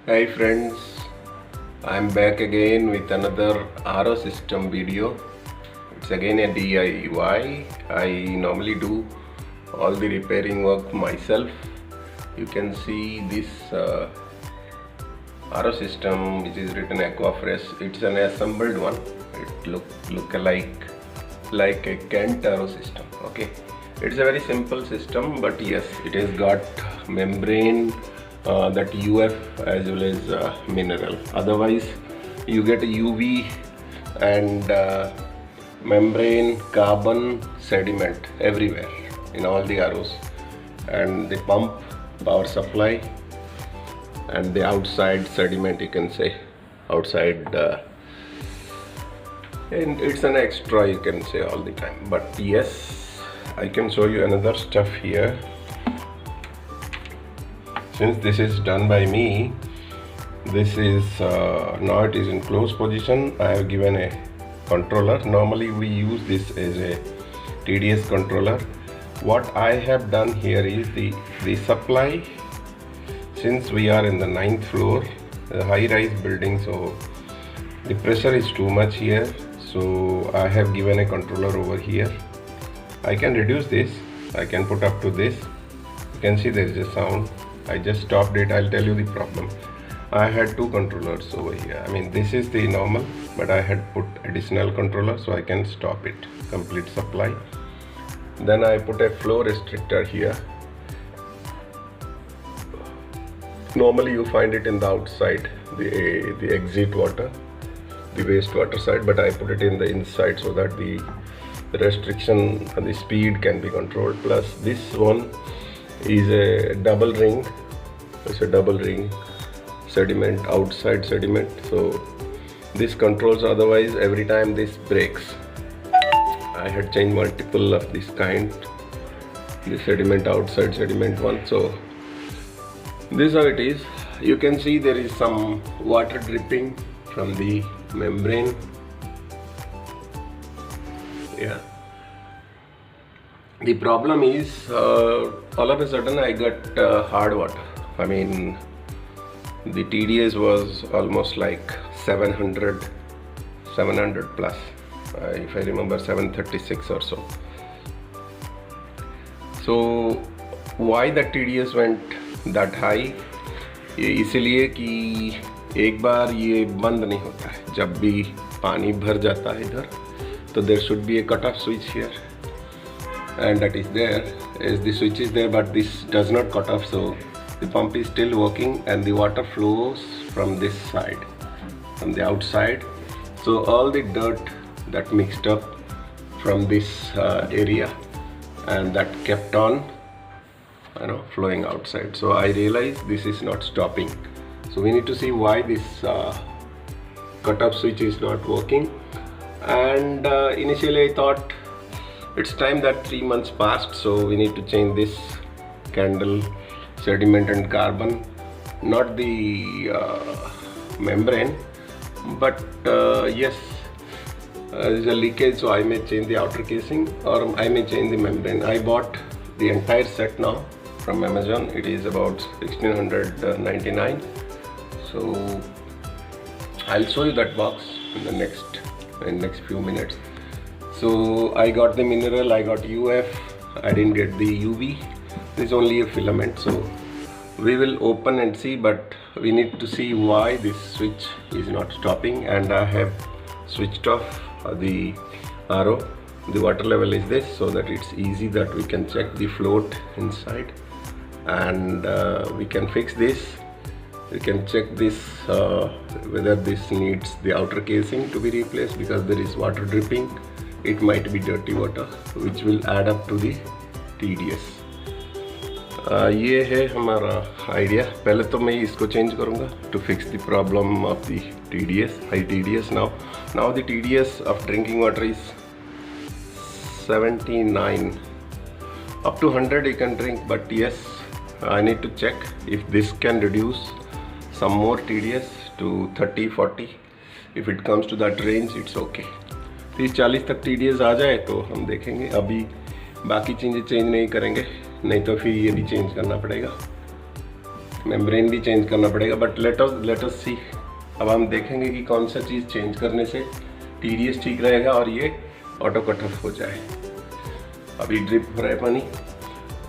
Hi friends, I'm back again with another RO system video. It's again a DIY. I normally do all the repairing work myself. You can see this RO system which is written Aquafresh. It's an assembled one. It look like a Kent RO system. Okay, it's a very simple system, but yes, it has got membrane, that UF as well as mineral. Otherwise, you get UV and membrane, carbon, sediment everywhere in all the ROs, and the pump, power supply, and the outside sediment, you can say outside, and it's an extra, you can say, all the time. But yes, I can show you another stuff here. Since this is done by me, this is now it is in closed position. I have given a controller. Normally we use this as a TDS controller. What I have done here is the supply. Since we are in the 9th floor, a high-rise building, so the pressure is too much here. So I have given a controller over here. I can reduce this. I can put up to this. You can see there is a sound. I just stopped it. I'll tell you the problem. I had two controllers over here. I mean, this is the normal, but I had put additional controller so I can stop it. Complete supply. Then I put a flow restrictor here. Normally you find it in the outside, the exit water, the wastewater side, but I put it in the inside so that the restriction and the speed can be controlled. Plus this one is a double ring. It's a double ring sediment, outside sediment, so this controls. Otherwise, every time this breaks, I had changed multiple of this kind, the sediment, outside sediment one. So this is how it is. You can see there is some water dripping from the membrane. Yeah. The problem is, all of a sudden I got hard water. I mean, the TDS was almost like 700 plus. If I remember, 736 or so. So why the TDS went that high? इसलिए कि एक बार ये बंद नहीं होता है. जब भी पानी भर जाता है इधर, तो there should be a cut-off switch here. And that is there, as the switch is there, but this does not cut off, so the pump is still working and the water flows from this side, from the outside. So all the dirt that mixed up from this area, and that kept on flowing outside. So I realized this is not stopping, so we need to see why this cut-off switch is not working. And initially I thought it's time that 3 months passed, so we need to change this candle, sediment and carbon, not the membrane, but yes, there's a leakage, so I may change the outer casing or I may change the membrane. I bought the entire set now from Amazon. It is about 1699. So I'll show you that box in the next few minutes. So I got the mineral, I got UF, I didn't get the UV. This is only a filament, so we will open and see, but we need to see why this switch is not stopping. And I have switched off the RO. The water level is this, so that it's easy that we can check the float inside, and we can fix this. We can check this, whether this needs the outer casing to be replaced, because there is water dripping. It might be dirty water, which will add up to the TDS. ये है हमारा idea. पहले तो मैं इसको change करूँगा to fix the problem of the TDS, high TDS. Now the TDS of drinking water is 79. Up to 100 you can drink, but yes, I need to check if this can reduce some more TDS to 30-40. If it comes to that range, it's okay. 30-40 तक TDS आ जाए तो हम देखेंगे. अभी बाकी चीज़ें change नहीं करेंगे, नहीं तो फिर ये भी चेंज करना पड़ेगा. मेम्ब्रेन भी चेंज करना पड़ेगा, बट लेट अस सी। अब हम देखेंगे कि कौन सा चीज़ चेंज करने से TDS ठीक रहेगा और ये ऑटो कट ऑफ हो जाए। अभी ड्रिप हो रहा है पानी,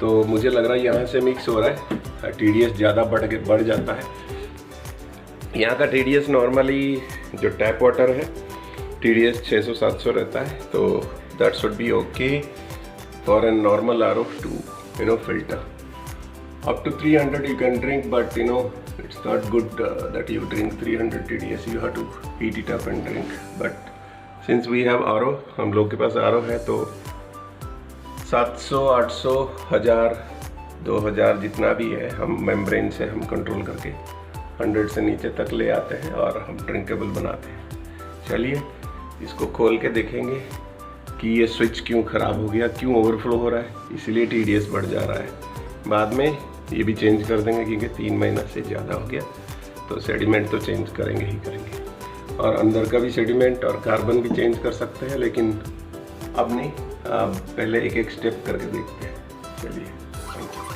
तो मुझे लग रहा है यहाँ से मिक्स हो रहा है, TDS ज़्यादा बढ़ जाता है। यहाँ का TDS नॉर्मली जो टैप वाटर है TDS 600-700 रहता है, तो that should be okay for an normal RO to filter. Up to 300 you can drink, but it's not good that you drink 300 TDS. You have to heat it up and drink. But since we have RO, हम लोग के पास RO है, तो 700, 800, 1000, 2000 जितना भी है हम membrane से हम कंट्रोल करके 100 से नीचे तक ले आते हैं और हम ड्रिंकेबल बनाते हैं। चलिए इसको खोल के देखेंगे कि ये स्विच क्यों ख़राब हो गया, क्यों ओवरफ्लो हो रहा है, इसीलिए TDS बढ़ जा रहा है। बाद में ये भी चेंज कर देंगे क्योंकि 3 महीना से ज़्यादा हो गया, तो सेडिमेंट तो चेंज करेंगे ही करेंगे, और अंदर का भी सेडिमेंट और कार्बन भी चेंज कर सकते हैं, लेकिन अब नहीं, अब पहले एक एक स्टेप करके देखते हैं। चलिए, थैंक यू।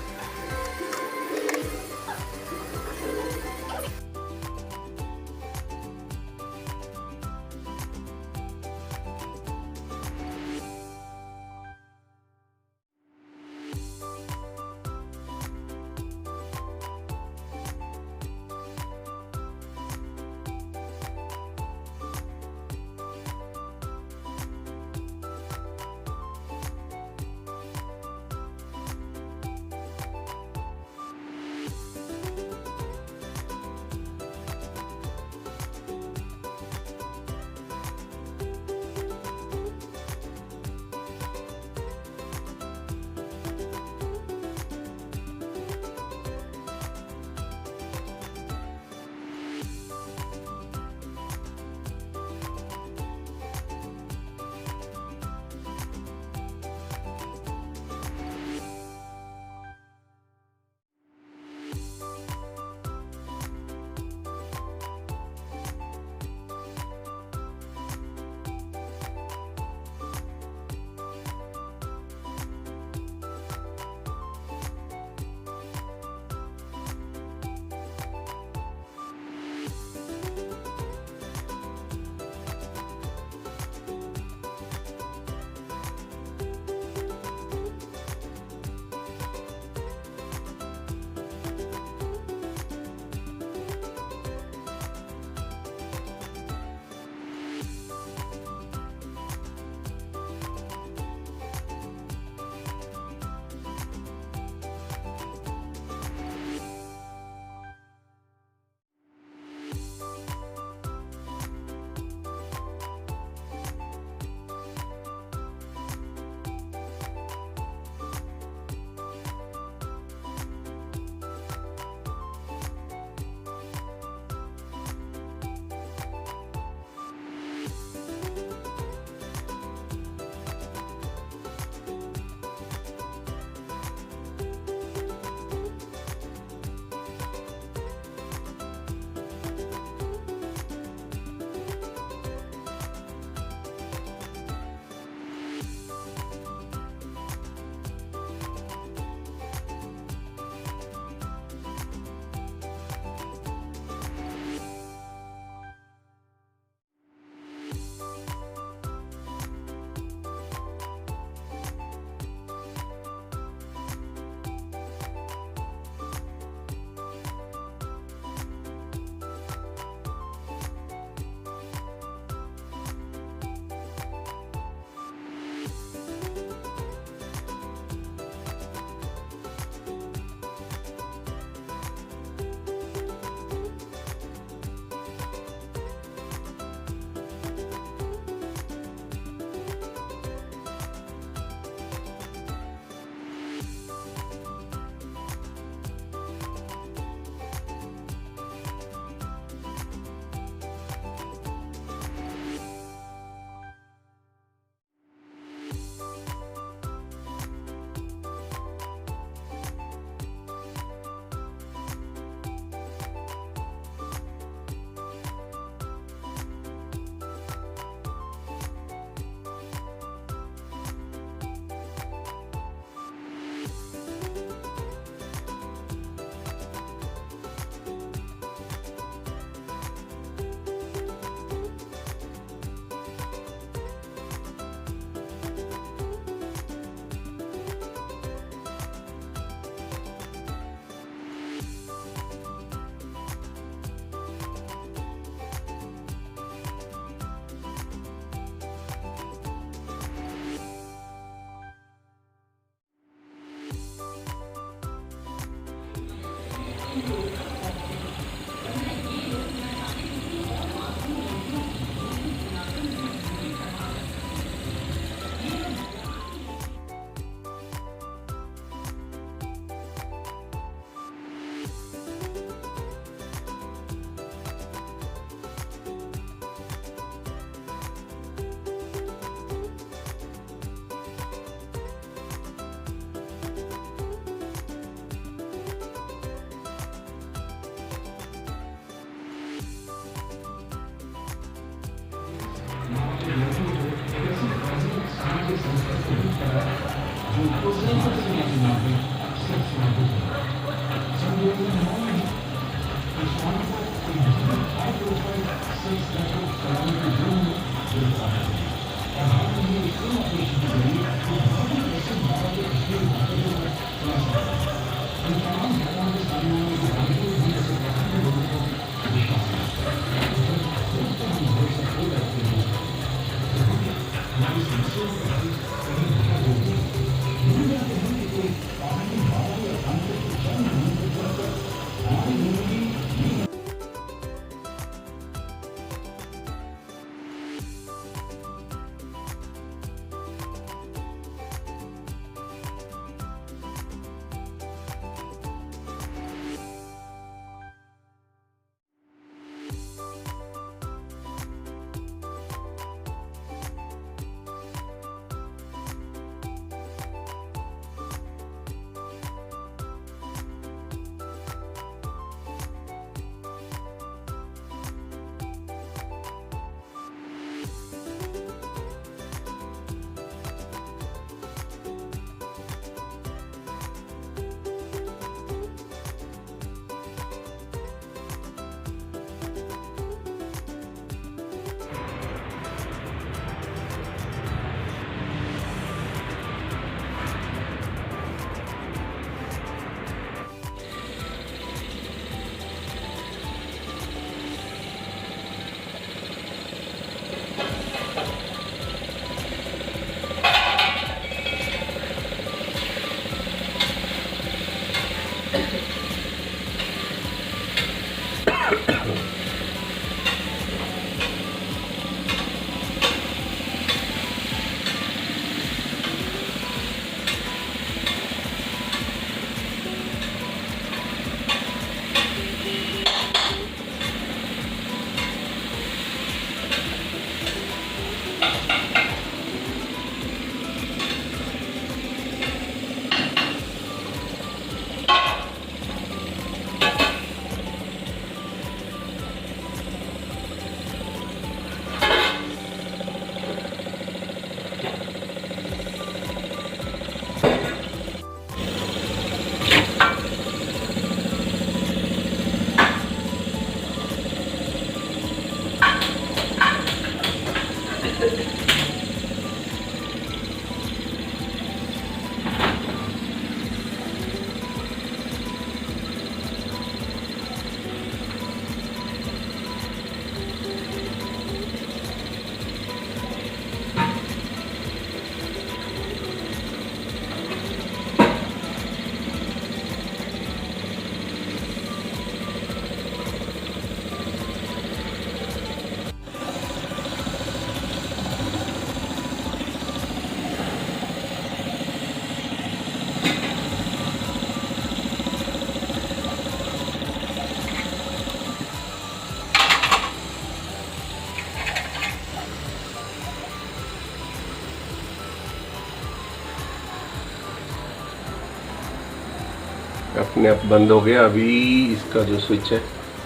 अपने आप बंद हो गया। अभी इसका जो स्विच है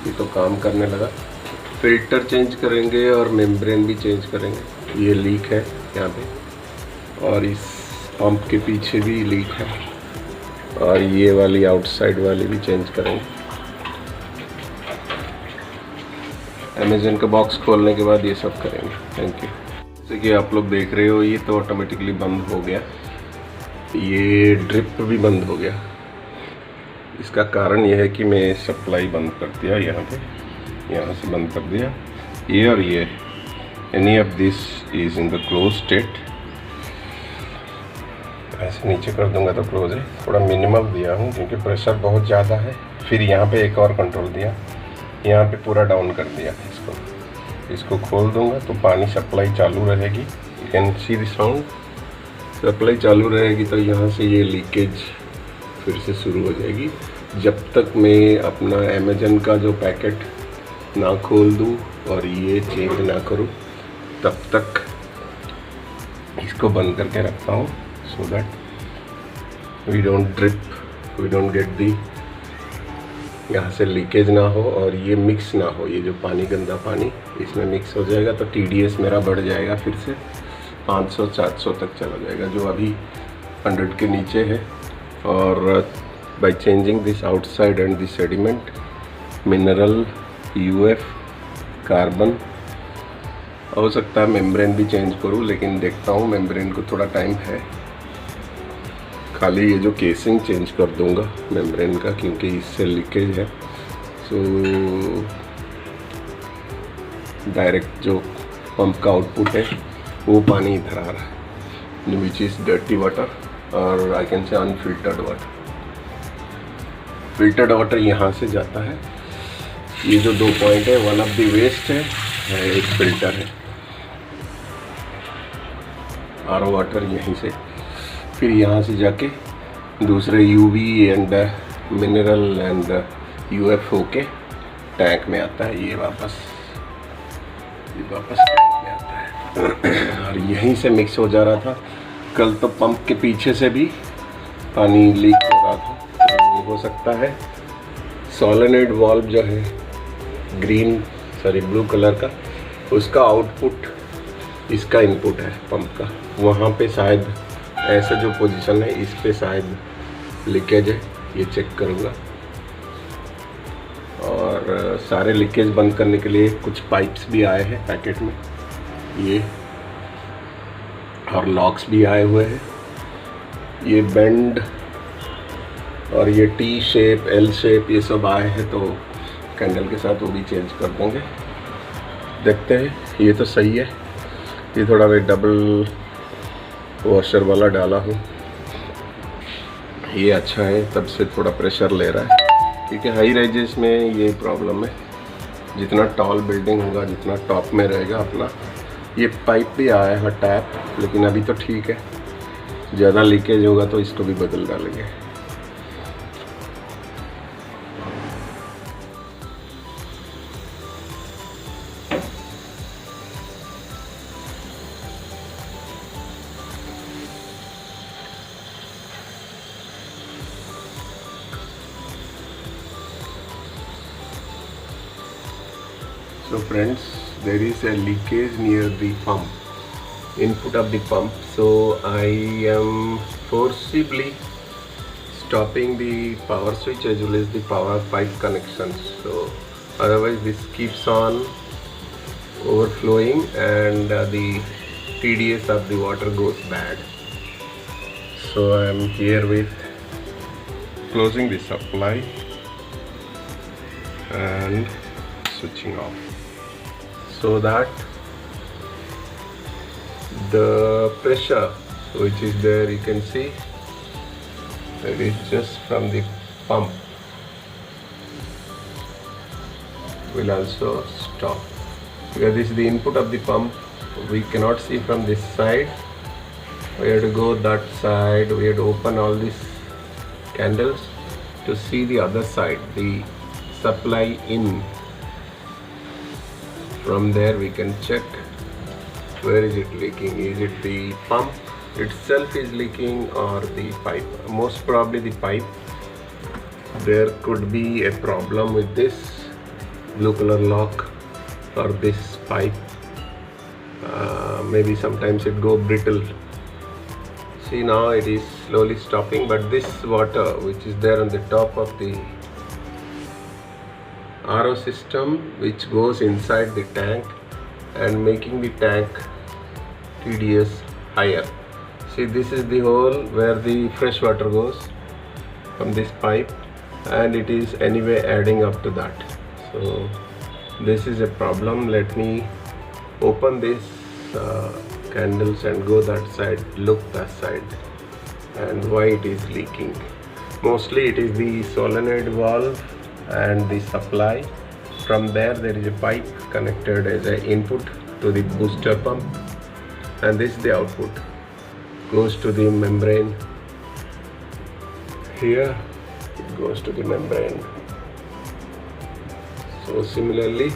ये तो काम करने लगा। फिल्टर चेंज करेंगे और मेम्ब्रेन भी चेंज करेंगे। ये लीक है यहाँ पे, और इस पंप के पीछे भी लीक है, और ये वाली आउटसाइड वाली भी चेंज करेंगे। अमेज़न का बॉक्स खोलने के बाद ये सब करेंगे। Thank you. जैसे कि आप लोग देख रहे हो, ये तो ऑटोमेटिकली बंद हो गया। ये ड्रिप भी बंद हो गया। इसका कारण यह है कि मैं सप्लाई बंद कर दिया, यहाँ से बंद कर दिया। ये और ये, any of this is in the close state. ऐसे नीचे कर दूंगा तो क्लोज है। थोड़ा मिनिमम दिया हूँ क्योंकि प्रेशर बहुत ज़्यादा है। फिर यहाँ पे एक और कंट्रोल दिया, यहाँ पे पूरा डाउन कर दिया। इसको खोल दूंगा तो पानी सप्लाई चालू रहेगी। You can see the sound. Supply चालू रहेगी तो यहाँ से ये लीकेज फिर से शुरू हो जाएगी। जब तक मैं अपना अमेज़न का जो पैकेट ना खोल दूँ और ये चेंज ना करूँ, तब तक इसको बंद करके रखता हूँ, so that we don't drip, we don't get the, यहाँ से लीकेज ना हो और ये मिक्स ना हो। ये जो पानी, गंदा पानी इसमें मिक्स हो जाएगा तो TDS मेरा बढ़ जाएगा, फिर से 500-700 तक चला जाएगा। जो अभी 100 के नीचे है। और by changing this outside and this sediment mineral UF carbon, हो सकता है मेम्ब्रेन भी चेंज करूँ, लेकिन देखता हूँ मेम्ब्रेन को थोड़ा टाइम है। खाली ये जो केसिंग चेंज कर दूंगा मेम्ब्रेन का, क्योंकि इससे लीकेज है। सो डायरेक्ट जो पंप का आउटपुट है वो पानी इधर आ रहा है, विच इज़ डर्टी वाटर और I can say unfiltered water. Filtered water यहाँ से जाता है। ये जो 2 पॉइंट है, वन ऑफ द वेस्ट है, एक फिल्टर है। आरओ वाटर यहीं से, फिर यहाँ से जाके दूसरे UV and mineral and UF होके टैंक में आता है। ये वापस टैंक में आता है और यहीं से मिक्स हो जा रहा था। कल तो पंप के पीछे से भी पानी लीक हो रहा था, तो हो सकता है सोलेनोइड वाल्व जो है ब्लू कलर का, उसका आउटपुट इसका इनपुट है पंप का, वहाँ पे शायद ऐसा जो पोजीशन है इस पे शायद लीकेज है। ये चेक करूँगा। और सारे लीकेज बंद करने के लिए कुछ पाइप्स भी आए हैं पैकेट में, ये और लॉक्स भी आए हुए हैं। ये बेंड और ये टी शेप, एल शेप, ये सब आए हैं, तो कैंडल के साथ वो भी चेंज कर देंगे। देखते हैं। ये तो सही है। ये थोड़ा मैं डबल वॉशर वाला डाला हूँ, ये अच्छा है, तब से थोड़ा प्रेशर ले रहा है। क्योंकि हाई राइजेस में ये प्रॉब्लम है, जितना टॉल बिल्डिंग होगा, जितना टॉप में रहेगा अपना। ये पाइप भी आया है टैप, लेकिन अभी तो ठीक है। ज़्यादा लीकेज होगा तो इसको भी बदल डालेंगे। So friends, there is a leakage near the pump, input of the pump. So I am forcibly stopping the power switch as well as the power pipe connections. So otherwise this keeps on overflowing and the TDS of the water goes bad. So I am here with closing the supply and switching off, so that the pressure which is there, you can see it is just from the pump, will also stop. Because this is the input of the pump, we cannot see from this side. We have to go that side, we have to open all these candles to see the other side, the supply in. From there we can check where is it leaking. Is it the pump itself is leaking or the pipe? Most probably the pipe. There could be a problem with this blue color lock or this pipe. Maybe sometimes it go brittle. See, now it is slowly stopping, but this water which is there on the top of the RO system, which goes inside the tank and making the tank TDS higher. See, this is the hole where the fresh water goes from this pipe, and it is anyway adding up to that. So this is a problem. Let me open this candles and go that side, look that side, and why it is leaking. Mostly it is the solenoid valve and the supply. From there is a pipe connected as an input to the booster pump, and this is the output, goes to the membrane. Here it goes to the membrane. So similarly,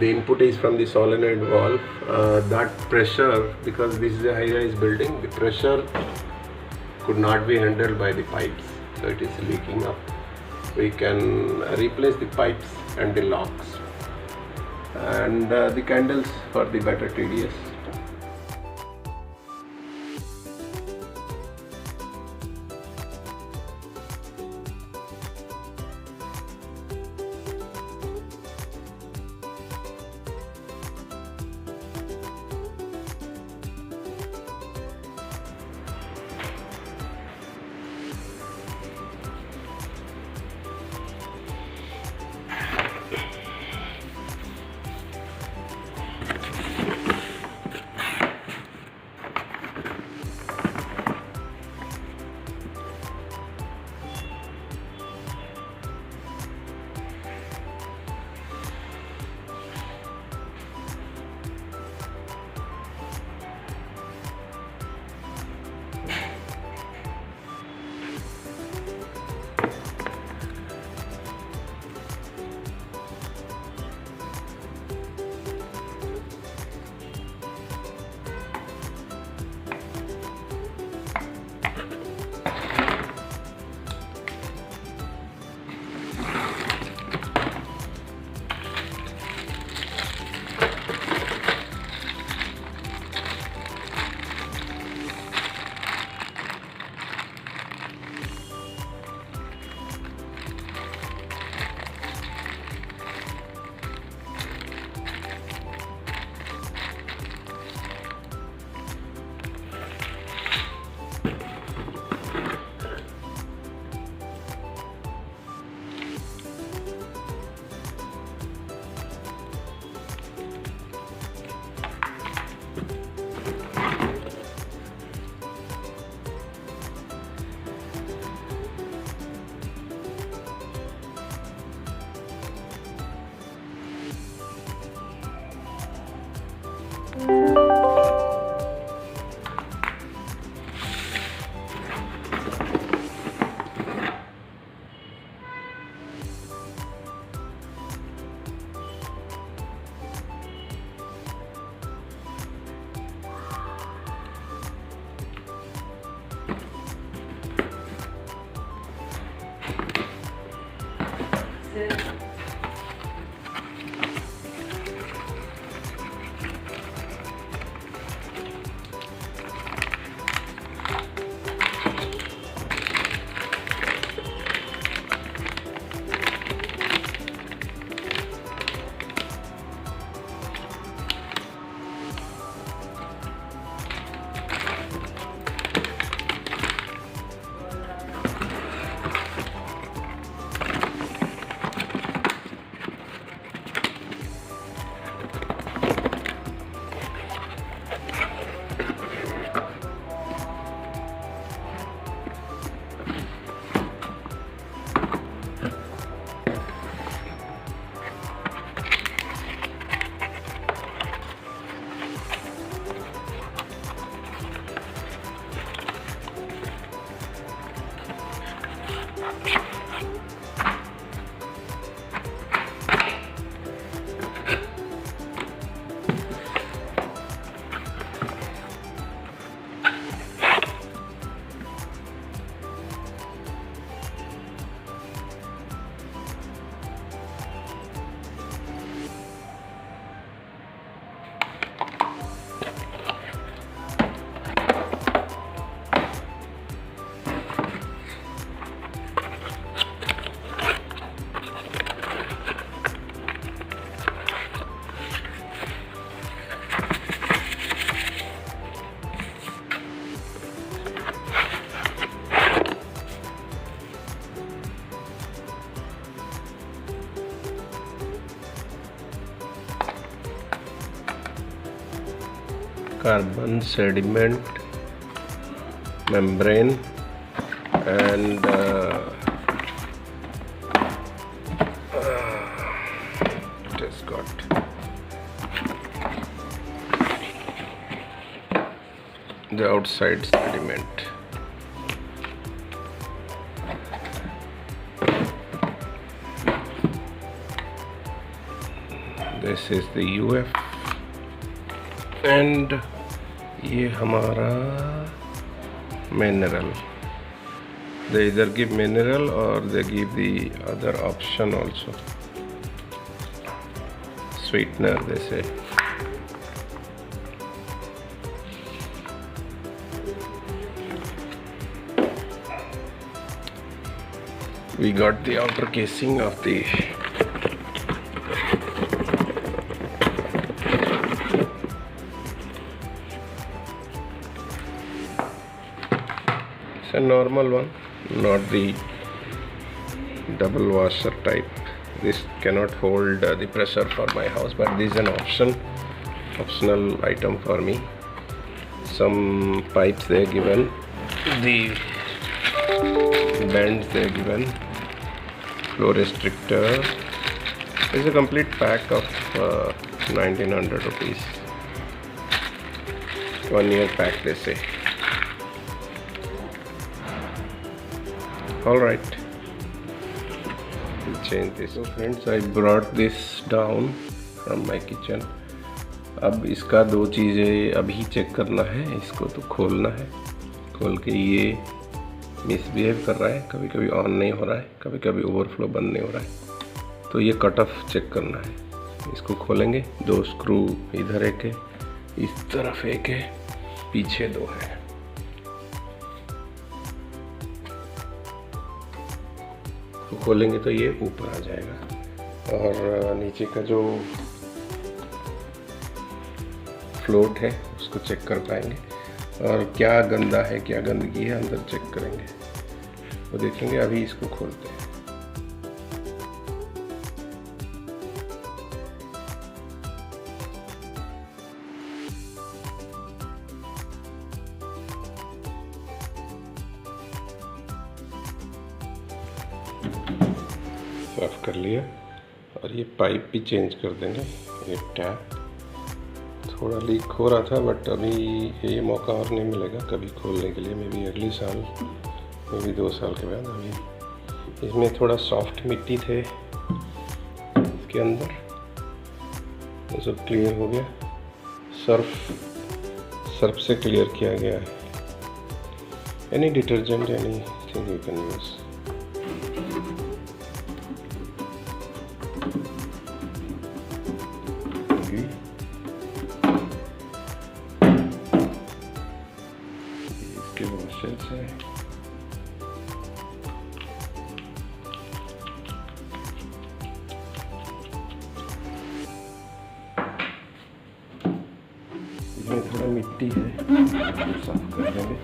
the input is from the solenoid valve. That pressure, because this is a high-rise building, the pressure could not be handled by the pipes, so it is leaking up. We can replace the pipes and the locks and the candles for the better TDS. carbon sediment membrane and it has got the outside sediment. This is the UF and ये हमारा mineral. They either give mineral or they give the other option also. Sweetener they say. We got the outer casing of the a normal one, not the double washer type. This cannot hold the pressure for my house, but this is an optional item for me. Some pipes they are given, the bends they are given, flow restrictor. It's a complete pack of 1900 rupees. 1 year pack they say. Alright, we'll change this. So friends, I brought this down from my kitchen. अब इसका दो चीज़ें अभी check करना है. इसको तो खोलना है. खोल के ये मिसबिहेव कर रहा है, कभी कभी ऑन नहीं हो रहा है, कभी कभी ओवरफ्लो बंद नहीं हो रहा है. तो ये कट ऑफ चेक करना है. इसको खोलेंगे. दो स्क्रू इधर एक है, इस तरफ एक है, पीछे दो है. खोलेंगे तो ये ऊपर आ जाएगा और नीचे का जो फ्लोट है उसको चेक कर पाएंगे और क्या गंदा है क्या गंदगी है अंदर चेक करेंगे. वो देखेंगे. अभी इसको खोलते हैं. साफ कर लिया और ये पाइप भी चेंज कर देंगे. ये टैप थोड़ा लीक हो रहा था बट अभी ये मौका और नहीं मिलेगा कभी खोलने के लिए. मे बी अगले साल, मे बी 2 साल के बाद. अभी इसमें थोड़ा सॉफ्ट मिट्टी थे इसके अंदर, वो सब क्लियर हो गया. सर्फ से क्लियर किया गया है. Any detergent any thing you can use. इसके वॉशर्स हैं. इसमें थोड़ा मिट्टी है, साफ कर देंगे.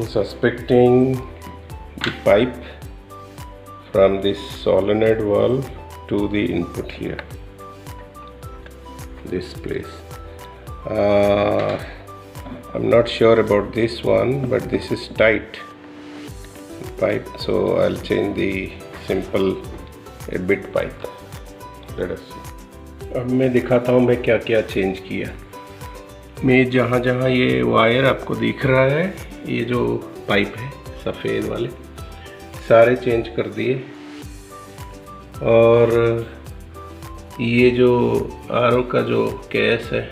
Suspecting the pipe from this solenoid valve to the input here, this place. I'm not sure about this one, but this is tight pipe, so I'll change the simple a bit pipe. Let us see. अब मैं दिखाता हूँ मैं क्या क्या change किया। मैं जहाँ जहाँ ये वायर आपको दिख रहा है, ये जो पाइप है सफ़ेद वाले सारे चेंज कर दिए, और ये जो आरओ का जो केस है,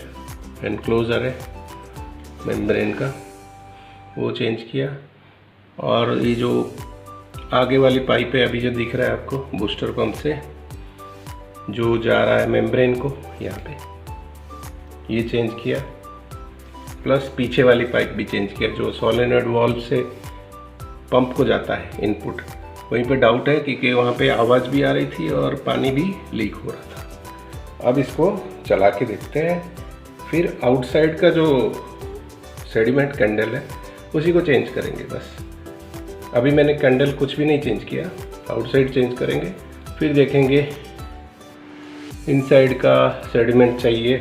एनक्लोज़र है मेम्ब्रेन का, वो चेंज किया। और ये जो आगे वाली पाइप है अभी जो दिख रहा है आपको बूस्टर पंप से जो जा रहा है मेम्ब्रेन को, यहाँ पे ये चेंज किया। प्लस पीछे वाली पाइप भी चेंज किया जो सोलेनॉइड वाल्व से पंप को जाता है इनपुट। वहीं पे डाउट है क्योंकि वहाँ पे आवाज़ भी आ रही थी और पानी भी लीक हो रहा था। अब इसको चला के देखते हैं। फिर आउटसाइड का जो सेडिमेंट कैंडल है उसी को चेंज करेंगे बस। अभी मैंने कैंडल कुछ भी नहीं चेंज किया, आउटसाइड चेंज करेंगे। फिर देखेंगे इनसाइड का सेडिमेंट चाहिए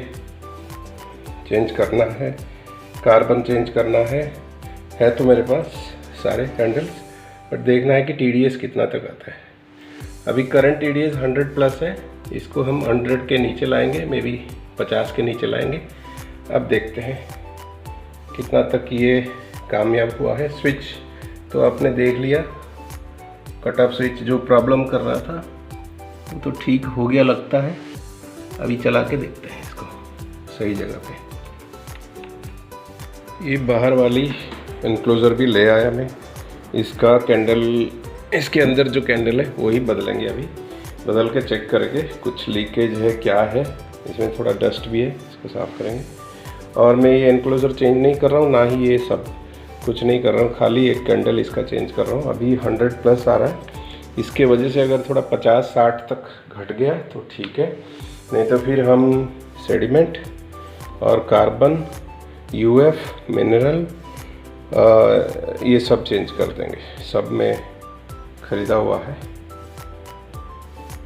चेंज करना है, कार्बन चेंज करना है तो मेरे पास सारे कैंडल्स, बट देखना है कि TDS कितना तक आता है। अभी करंट TDS 100 प्लस है, इसको हम 100 के नीचे लाएंगे, मे बी 50 के नीचे लाएंगे। अब देखते हैं कितना तक ये कामयाब हुआ है। स्विच तो आपने देख लिया, कट ऑफ स्विच जो प्रॉब्लम कर रहा था वो तो ठीक हो गया लगता है। अभी चला के देखते हैं इसको सही जगह पे। ये बाहर वाली एनक्लोज़र भी ले आया मैं, इसका कैंडल, इसके अंदर जो कैंडल है वही बदलेंगे। अभी बदल के चेक करके कुछ लीकेज है क्या है, इसमें थोड़ा डस्ट भी है, इसको साफ़ करेंगे। और मैं ये एनक्लोज़र चेंज नहीं कर रहा हूँ, ना ही ये सब कुछ नहीं कर रहा हूँ, खाली एक कैंडल इसका चेंज कर रहा हूँ। अभी 100 प्लस आ रहा है, इसके वजह से अगर थोड़ा 50-60 तक घट गया तो ठीक है, नहीं तो फिर हम सेडिमेंट और कार्बन, UF, मिनरल ये सब चेंज कर देंगे। सब में ख़रीदा हुआ है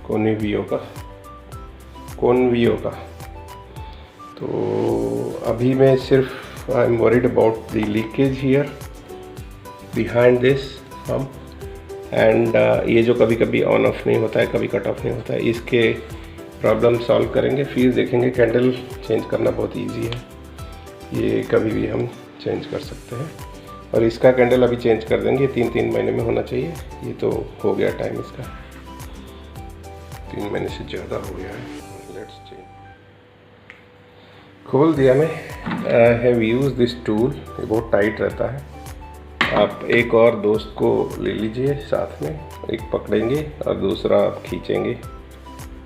कोनवियो का। तो अभी मैं सिर्फ I am worried about the leakage here behind this pump, and ये जो कभी कभी ऑन ऑफ नहीं होता है, कभी कट ऑफ नहीं होता है, इसके प्रॉब्लम सॉल्व करेंगे। फिर देखेंगे कैंडल चेंज करना बहुत इजी है, ये कभी भी हम चेंज कर सकते हैं। और इसका कैंडल अभी चेंज कर देंगे, 3 महीने में होना चाहिए। ये तो हो गया टाइम इसका, 3 महीने से ज़्यादा हो गया है। Let's change. खोल दिया मैं। I have use this tool, ये बहुत टाइट रहता है। आप एक और दोस्त को ले लीजिए साथ में, एक पकड़ेंगे और दूसरा आप खींचेंगे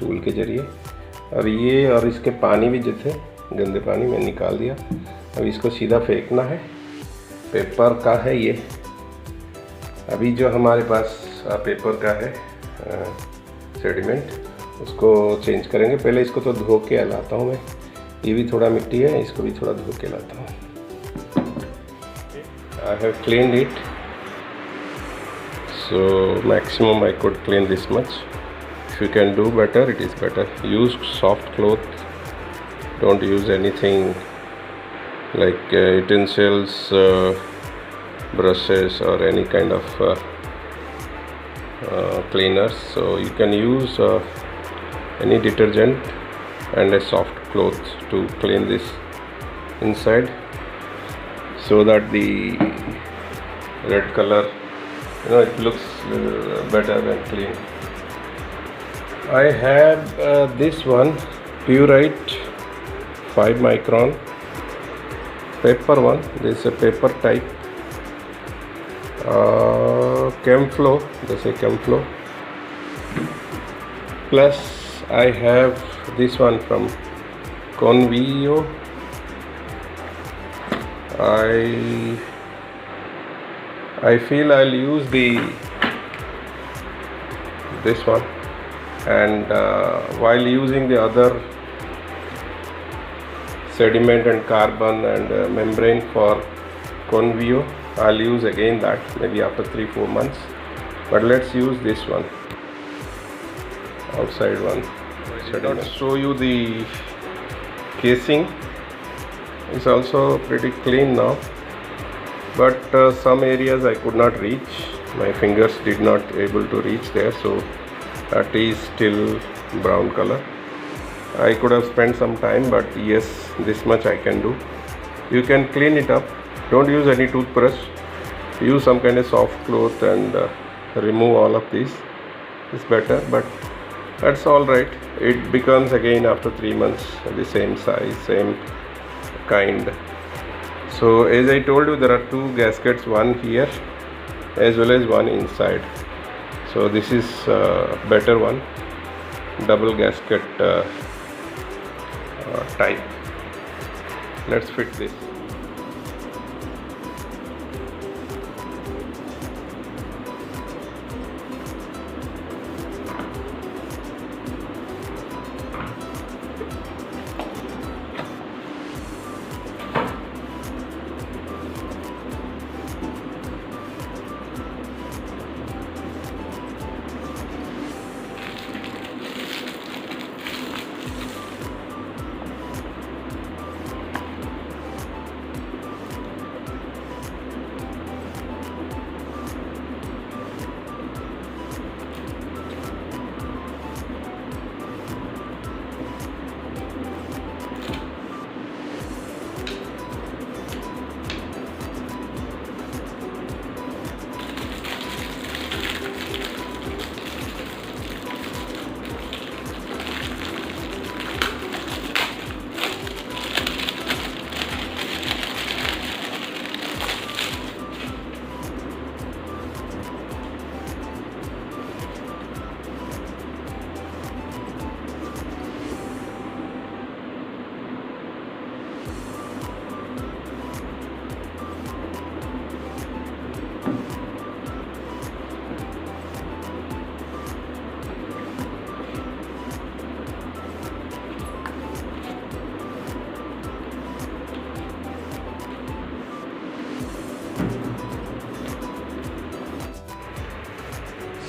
टूल के ज़रिए। और ये और इसके पानी भी जो थे गंदे पानी में निकाल दिया। अब इसको सीधा फेंकना है। पेपर का है ये, अभी जो हमारे पास पेपर का है सेडिमेंट, उसको चेंज करेंगे। पहले इसको तो धो के लाता हूँ मैं, ये भी थोड़ा मिट्टी है, इसको भी थोड़ा धो के लाता हूँ। I have cleaned it, so maximum I could clean this much. If you can do better, it is better. Use soft cloth, don't use anything like utensils, brushes or any kind of cleaners. So you can use any detergent and a soft cloth to clean this inside, so that the red color, it looks better and clean. I have this one, Purite 5 micron paper one. This is a paper type. Chemflow, they say Chemflow. Plus I have this one from Convio. I feel I'll use this one, and while using the other sediment and carbon and membrane for Convio, I'll use again that maybe after 3-4 months. But let's use this one, outside one. I did not show you the casing. It's also pretty clean now, but some areas I could not reach. My fingers did not able to reach there, so that is still brown color. I could have spent some time, but yes, this much I can do. You can clean it up. Don't use any toothbrush. Use some kind of soft cloth and remove all of these. It's better, but that's all right. It becomes again after 3 months the same size, same kind. So as I told you, there are 2 gaskets, one here as well as one inside. So this is better one, double gasket type. Let's fit this.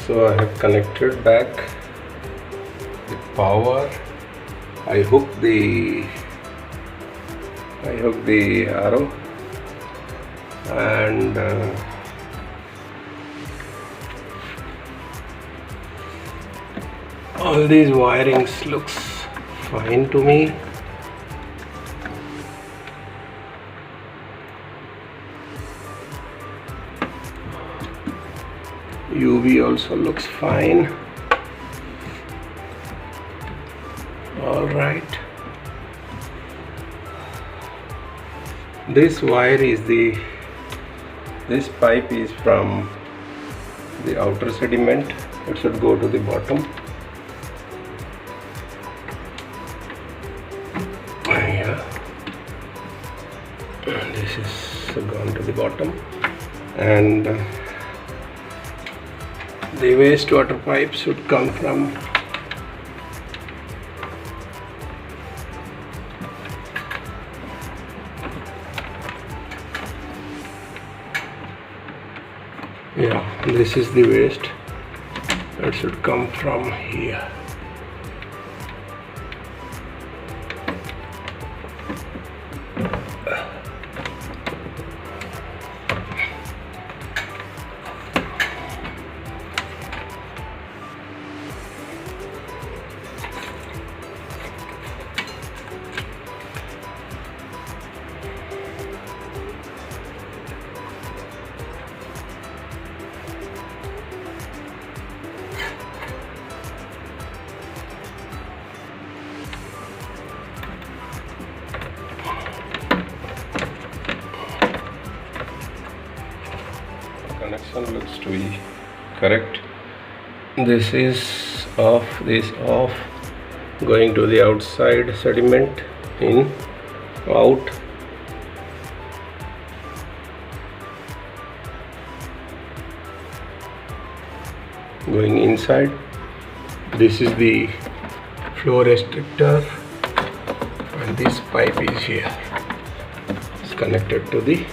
So I have connected back the power. I hook the arrow, and all these wirings looks fine to me. UV also looks fine. All right. This wire is this pipe is from the outer sediment. It should go to the bottom. Yeah. This is gone to the bottom, and the wastewater pipe should come from this is the waste that should come from here. direction looks to be correct. This is off, this off, going to the outside sediment, in, out. Going inside. This is the flow restrictor, and this pipe is here. It's connected to the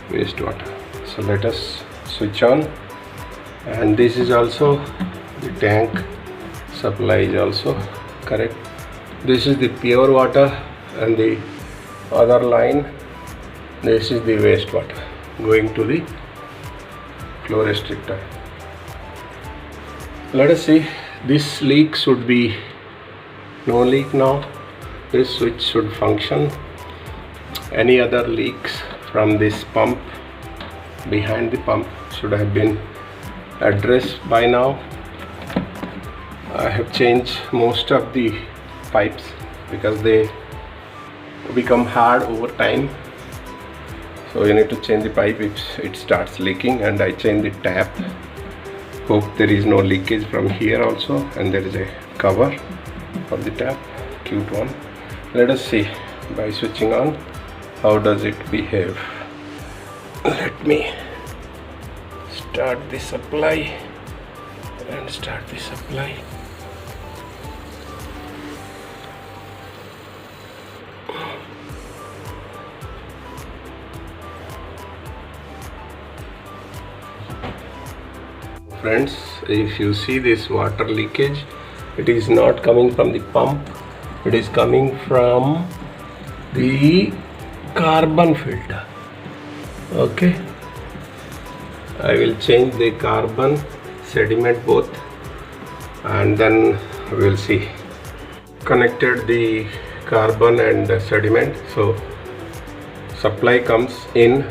wastewater. So let us switch on, and this is also the tank supply is also correct. This is the pure water, and the other line, this is the wastewater going to the flow restrictor. Let us see. This leak should be no leak now. This switch should function. Any other leaks from this pump, behind the pump, should have been addressed by now. I have changed most of the pipes because they become hard over time. So you need to change the pipe if it starts leaking, and I change the tap. Hope there is no leakage from here also, and there is a cover for the tap, cute one. Let us see by switching on how does it behave. Let me start the supply and start the supply. Friends, if you see this water leakage, it is not coming from the pump, it is coming from the carbon filter. Okay, I will change the carbon, sediment both, and then we'll see. Connected the carbon and the sediment, so supply comes in,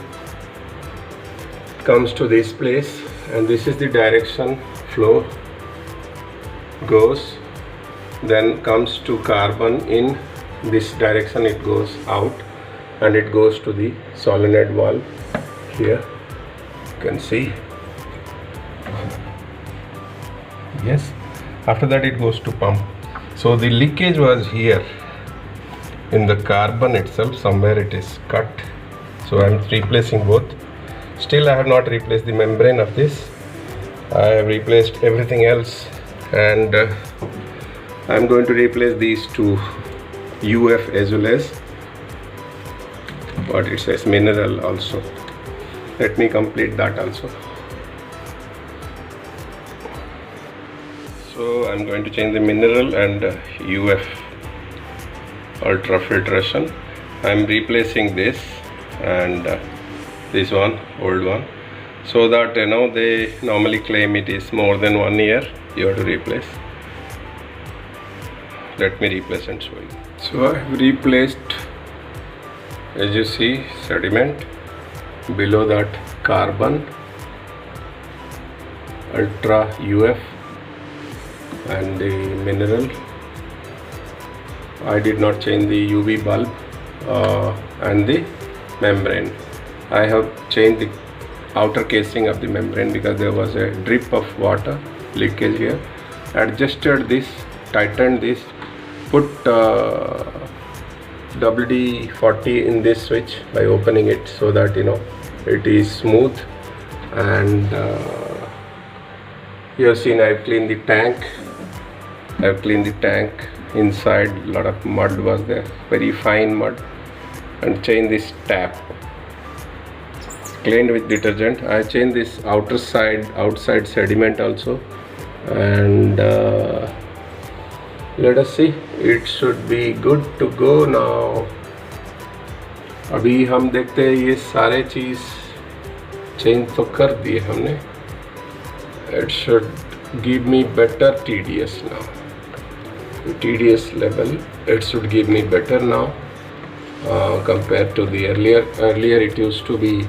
comes to this place, and this is the direction flow goes, then comes to carbon in this direction, it goes out, and it goes to the solenoid valve here. You can see, yes. After that it goes to pump. So the leakage was here in the carbon itself, somewhere it is cut, so I am replacing both. Still I have not replaced the membrane of this. I have replaced everything else, and I am going to replace these two UF as well as what it says mineral also. Let me complete that also. So I am going to change the mineral and UF ultra filtration. I am replacing this and this one, old one, so that they normally claim it is more than 1 year you have to replace. Let me replace and show you. So I have replaced, as you see, sediment, below that carbon, ultra UF, and the mineral. I did not change the UV bulb and the membrane. I have changed the outer casing of the membrane because there was a drip of water leakage here. Adjusted this, tightened this, put WD-40 in this switch by opening it so that it is smooth. And you have seen I have cleaned the tank. I have cleaned the tank inside. A lot of mud was there, very fine mud, and changed this tap. Cleaned with detergent. I changed this outside sediment also, and let us see. It should be good to go now. अभी हम देखते हैं ये सारे चीज़ change तो कर दिए हमने. It should give me better TDS now. The TDS level, it should give me better now compared to the earlier. Earlier it used to be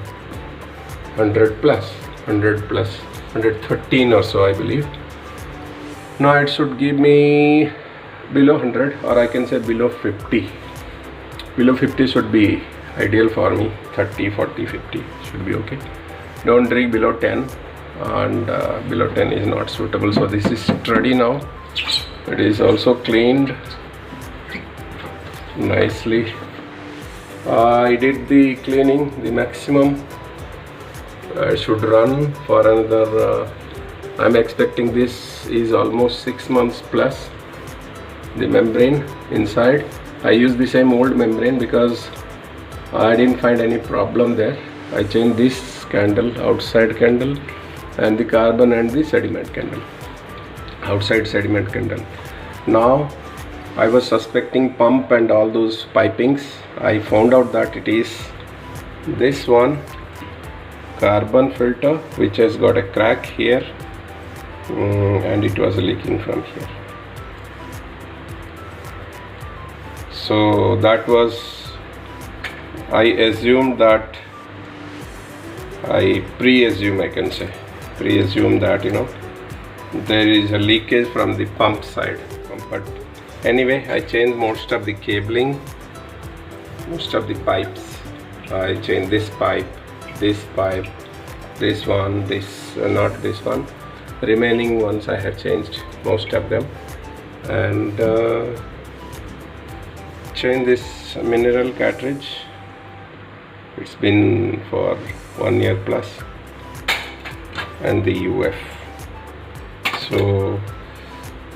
100 plus, 113 or so I believe. Now it should give me below 100, or I can say below 50. Below 50 should be ideal for me. 30, 40, 50 should be okay. don't drink below 10, and below 10 is not suitable. So this is ready now. It is also cleaned nicely. I did the cleaning, the maximum. I should run for another I'm expecting this is almost 6 months plus. The membrane inside, I used the same old membrane because I didn't find any problem there. I changed this candle, outside candle, and the carbon and the sediment candle, outside sediment candle. Now I was suspecting pump and all those pipings. I found out that it is this one carbon filter which has got a crack here, and it was leaking from here. So that was, I assumed that, I pre-assume that, you know, there is a leakage from the pump side. But anyway, I changed most of the cabling, most of the pipes. I changed this pipe, this one, this, not this one. Remaining ones I have changed most of them, and changed this mineral cartridge. It's been for 1 year plus, and the UF. So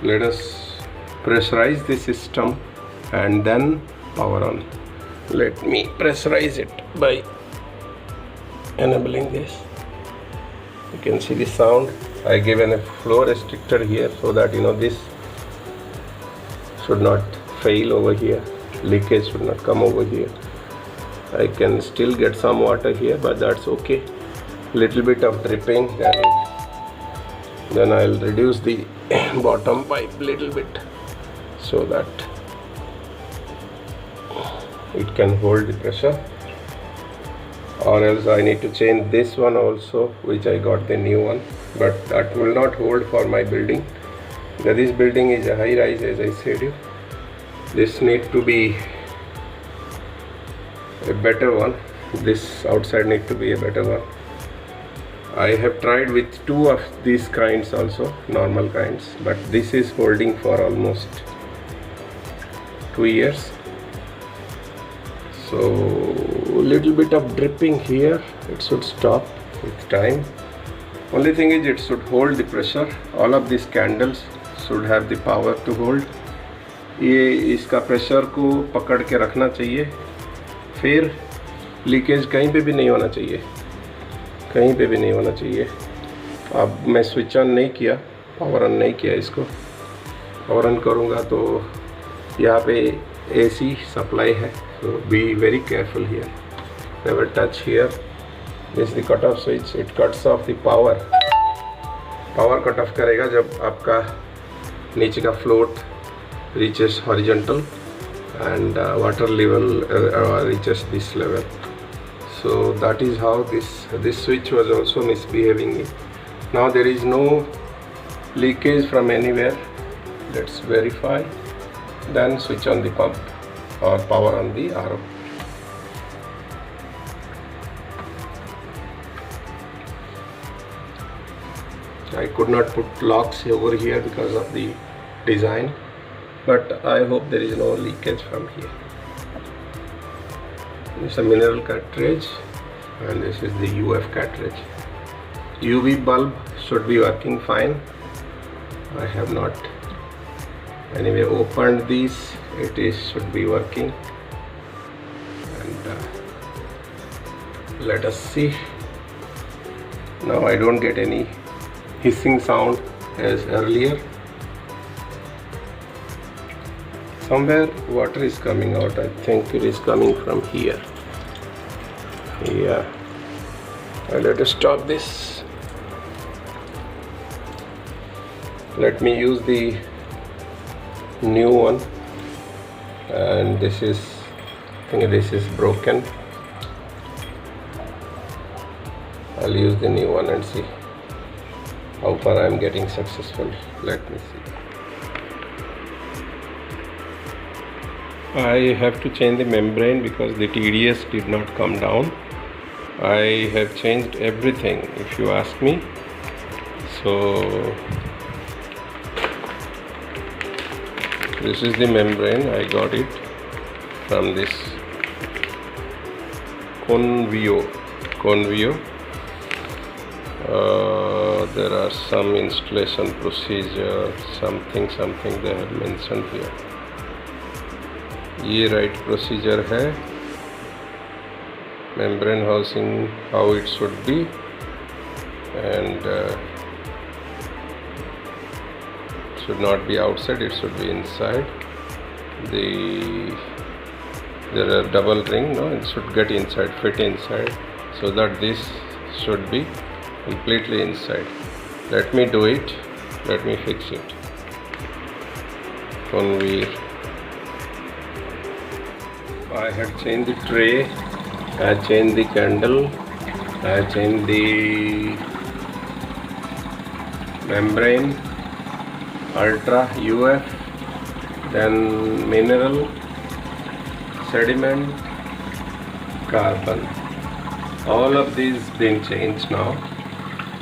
let us pressurize the system and then power on. Let me pressurize it by enabling this. You can see the sound. I given a flow restrictor here so that, you know, this should not fail over here, leakage should not come over here. I can still get some water here, but that's okay. Little bit of dripping, then I'll reduce the bottom pipe little bit so that it can hold the pressure. Or else I need to change this one also, which I got the new one, but that will not hold for my building. This building is a high rise, as I said you. This need to be a better one. This outside need to be a better one. I have tried with 2 of these kinds also, normal kinds, but this is holding for almost 2 years. So little bit of dripping here, it should stop with time. Only thing is it should hold the pressure. All of these candles should have the power to hold. ये इसका pressure को पकड़ के रखना चाहिए, फिर leakage कहीं पे भी नहीं होना चाहिए, कहीं पे भी नहीं होना चाहिए. अब मैं स्विच ऑन नहीं किया, पावर ऑन नहीं किया इसको. पावर ऑन करूँगा तो यहाँ पे AC सप्लाई है, so be very careful here. Never touch here. This is the cut off switch. It cuts off the power. Power cut off करेगा जब आपका नीचे का float reaches horizontal and water level reaches this level. So that is how this switch was also misbehaving. Now there is no leakage from anywhere. Let's verify. Then switch on the pump or power on the RO. I could not put locks over here because of the design, but I hope there is no leakage from here. This is a mineral cartridge and this is the UF cartridge. UV bulb should be working fine. I have not anyway opened these. It should be working, and let us see. Now I don't get any hissing sound as earlier. Somewhere water is coming out. I think it is coming from here. Yeah. Let us stop this. Let me use the new one. And this is, I think this is broken. I'll use the new one and see how far I am getting successful. Let me see. I have to change the membrane because the TDS did not come down. I have changed everything if you ask me. So this is the membrane. I got it from this Convio. There are some installation procedure, something they have mentioned here. ये right procedure है. Membrane housing, how it should be, and should not be outside, it should be inside. There are double ring, no, it should get inside, fit inside, so that this should be completely inside. Let me do it, let me fix it. Conveyor. I have changed the tray, I changed the candle, I changed the membrane, ultra, UF, then mineral, sediment, carbon. All of these been changed now,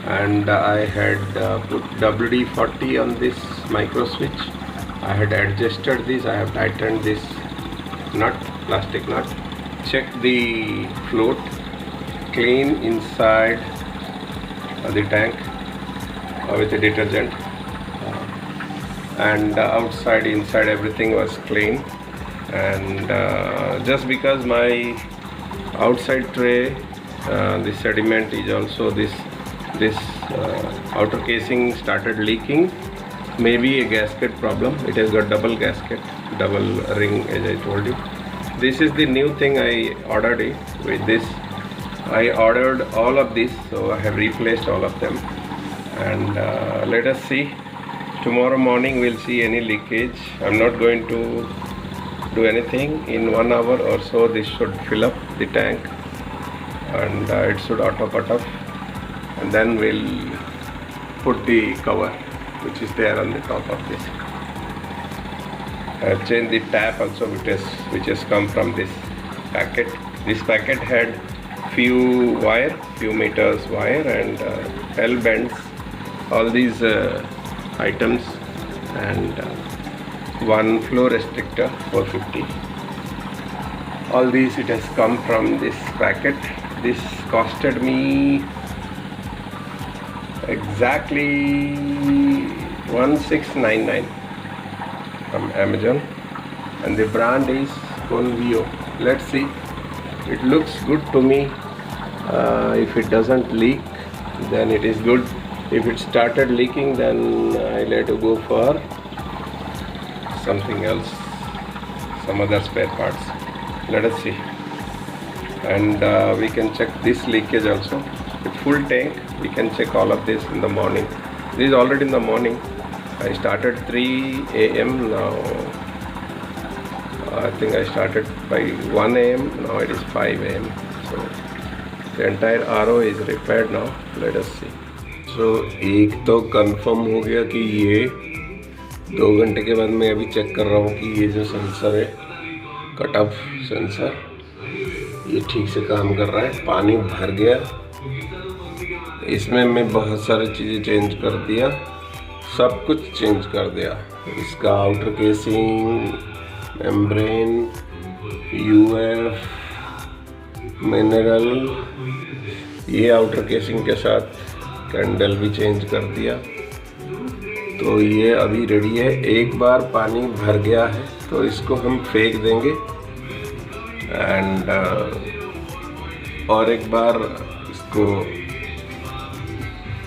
and I had put WD-40 on this micro switch. I had adjusted this, I have tightened this nut, plastic nut, checked the float, clean inside the tank with the detergent, and outside, inside, everything was clean. And just because my outside tray, the sediment is also this outer casing started leaking, maybe a gasket problem. It has got double gasket, double ring, as I told you. This is the new thing I ordered it with this. I ordered all of this, so I have replaced all of them, and let us see. Tomorrow morning we'll see any leakage. I'm not going to do anything. In 1 hour or so this should fill up the tank, and it should auto cut off, and then we'll put the cover which is there on the top of this. I've changed the tap also, which has come from this packet. This packet had few meters wire, and L bends, all these items, and one flow restrictor 450. All these, it has come from this packet. This costed me exactly 1699 from Amazon, and the brand is Convio. Let's see, it looks good to me. If it doesn't leak, then it is good. If it started leaking, then I'll have to go for something else, some other spare parts. Let us see. And we can check this leakage also. With full tank, we can check all of this in the morning. This is already in the morning. I started 3 AM now. I think I started by 1 AM. Now it is 5 AM. So the entire RO is repaired now. Let us see. So एक तो confirm हो गया कि ये 2 घंटे के बाद मैं अभी चेक कर रहा हूँ कि ये जो सेंसर है, कट ऑफ सेंसर, ये ठीक से काम कर रहा है. पानी भर गया, इसमें मैं बहुत सारी चीज़ें चेंज कर दिया, सब कुछ चेंज कर दिया. इसका outer casing, membrane, UF, mineral, ये आउटर केसिंग के साथ कैंडल भी चेंज कर दिया. तो ये अभी रेडी है. एक बार पानी भर गया है तो इसको हम फेंक देंगे, एंड और एक बार इसको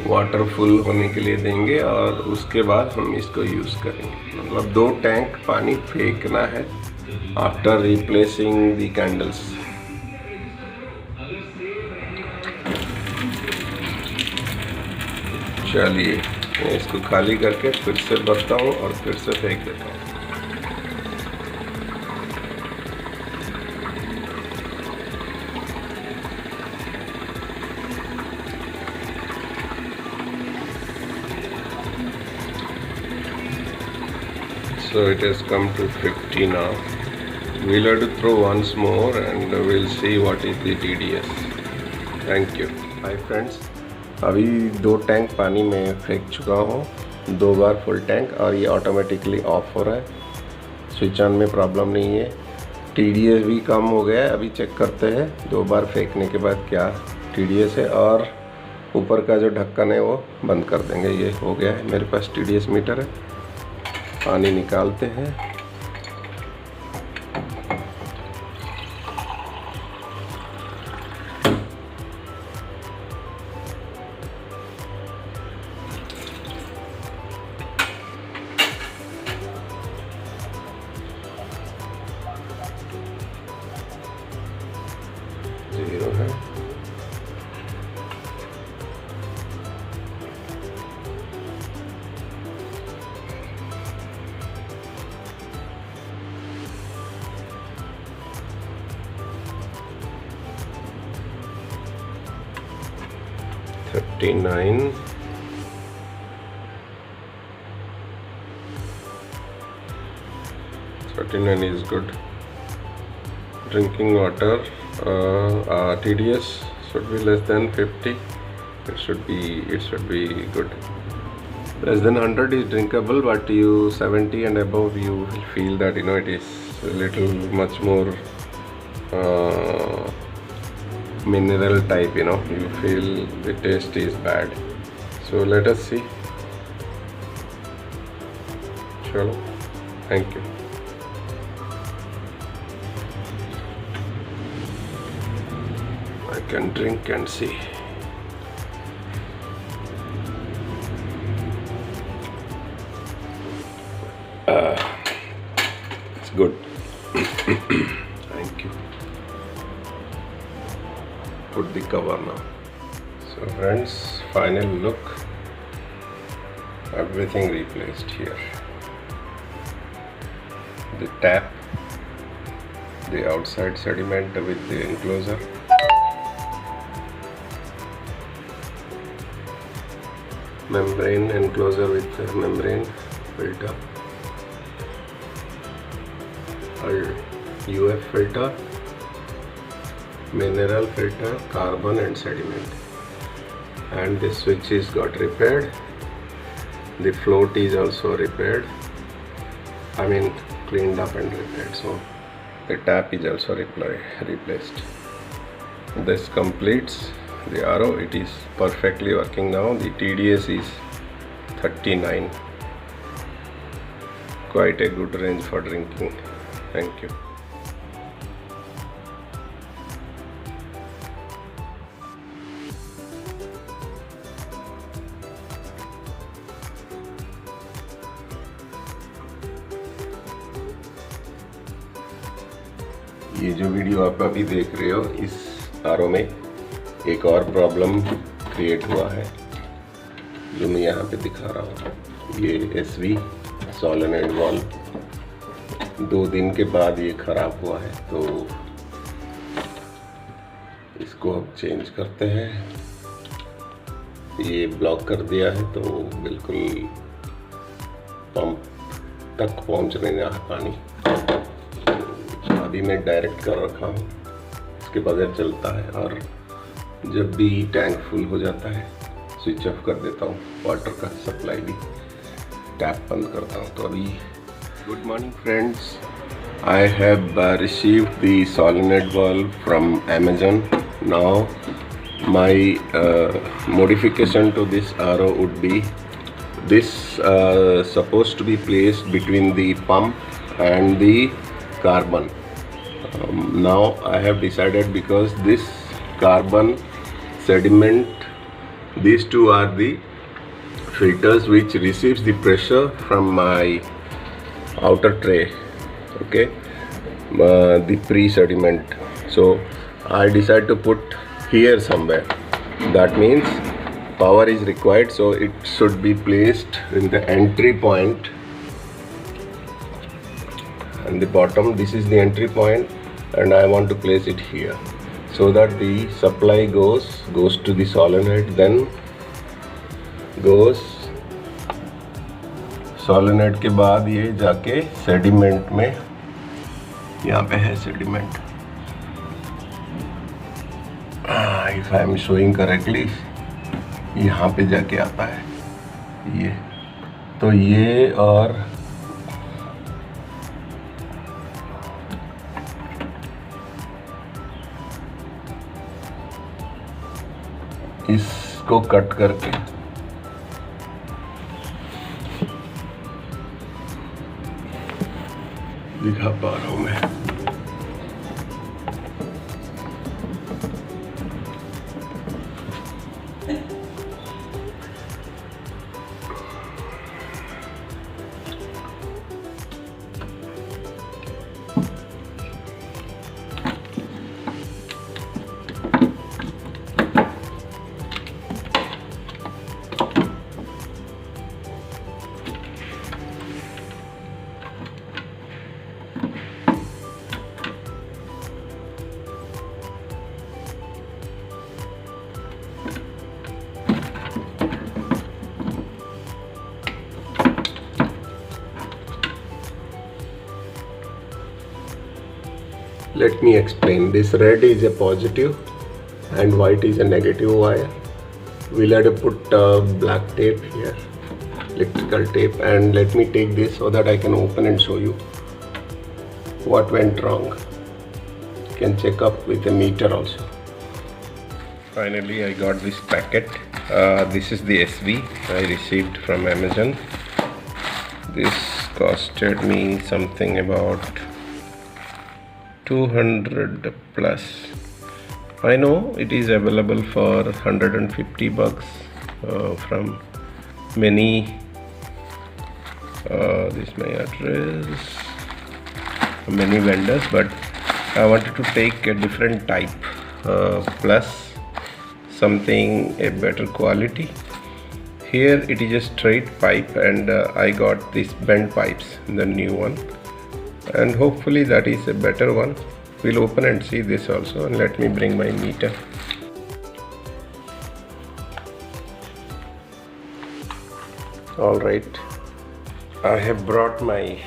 वाटर फुल होने के लिए देंगे, और उसके बाद हम इसको यूज़ करेंगे. मतलब 2 टैंक पानी फेंकना है आफ्टर रिप्लेसिंग द कैंडल्स. चलिए, मैं इसको खाली करके फिर से भरता हूँ और फिर से फेंक देता हूँ. So it has come to 50 now. We'll have to throw once more, and we'll see what is the TDS. Thank you. Hi friends, अभी 2 टैंक पानी में फेंक चुका हूँ, 2 बार फुल टैंक, और ये ऑटोमेटिकली ऑफ हो रहा है। स्विच ऑन में प्रॉब्लम नहीं है। TDS भी कम हो गया है। अभी चेक करते हैं 2 बार फेंकने के बाद क्या TDS है, और ऊपर का जो ढक्कन है वो बंद कर देंगे। ये हो गया है, मेरे पास TDS मीटर है। पानी निकालते हैं। जीरो है। $39 39 is good. Drinking water, TDS should be less than 50. It should be good. Less than 100 is drinkable, but you 70 and above, you will feel that it is a little much more mineral type. You feel the taste is bad. So let us see. Chalo, thank you. I can drink and see. It's good. Thank you. Put the cover now. So friends, final look. Everything replaced here. The tap, the outside sediment with the enclosure. Membrane enclosure with the membrane filter. UF filter, mineral filter, carbon and sediment. And the switch is got repaired. The float is also repaired. I mean cleaned up and repaired. So the tap is also replaced. This completes the RO. It is perfectly working now. The TDS is 39. Quite a good range for drinking. Thank you. ये जो video आप अभी देख रहे हो, इस RO में एक और प्रॉब्लम क्रिएट हुआ है जो मैं यहाँ पे दिखा रहा हूँ। ये SV सोलेनॉइड वाल्व 2 दिन के बाद ये ख़राब हुआ है, तो इसको अब चेंज करते हैं। ये ब्लॉक कर दिया है तो बिल्कुल पंप तक पहुँच नहीं रहा पानी। अभी मैं डायरेक्ट कर रखा हूँ, इसके बगैर चलता है, और जब भी टैंक फुल हो जाता है स्विच ऑफ कर देता हूँ। वाटर का सप्लाई भी टैप बंद करता हूँ। तो अभी good morning friends, I have received the solenoid valve from Amazon. Now my modification to this RO would be this supposed to be placed between the pump and the carbon. Now I have decided, because this carbon sediment, these two are the filters which receives the pressure from my outer tray, okay, the pre-sediment. So I decide to put here somewhere. That means power is required, so it should be placed in the entry point. And the bottom, this is the entry point, and I want to place it here, so that the supply goes to the solenoid, then goes solenoid के बाद ये जाके sediment में, यहाँ पे है sediment, if I am showing correctly यहाँ पे जाके आता है ये, तो ये और इसको कट करके दिखा पा रहा हूं मैं। Let me explain. This red is a positive and white is a negative wire. We'll have to put black tape here, electrical tape, and let me take this so that I can open and show you what went wrong. You can check up with a meter also. Finally I got this packet. This is the SV I received from Amazon. This costed me something about 200 plus. I know it is available for 150 bucks from many this is my address, many vendors, but I wanted to take a different type plus something a better quality. Here it is a straight pipe, and I got these bent pipes, the new one, and hopefully that is a better one. We'll open and see this also, and let me bring my meter. All right, I have brought my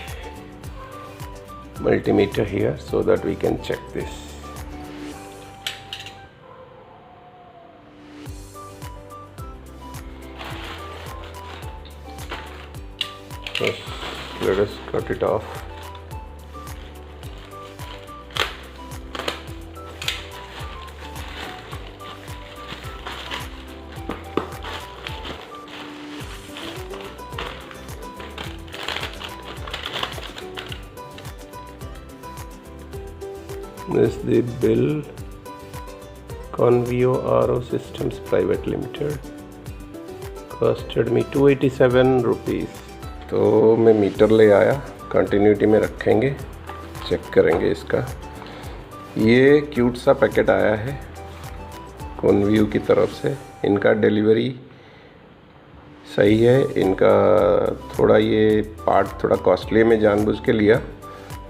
multimeter here so that we can check this. So let us cut it off. This is the bill, Convio RO Systems Private Limited, costed me 287 rupees. तो मैं metre ले आया, continuity में रखेंगे, check करेंगे इसका। ये cute सा पैकेट आया है कॉन्वियो की तरफ से। इनका डिलीवरी सही है, इनका थोड़ा ये पार्ट थोड़ा कॉस्टली में जानबूझ के लिया,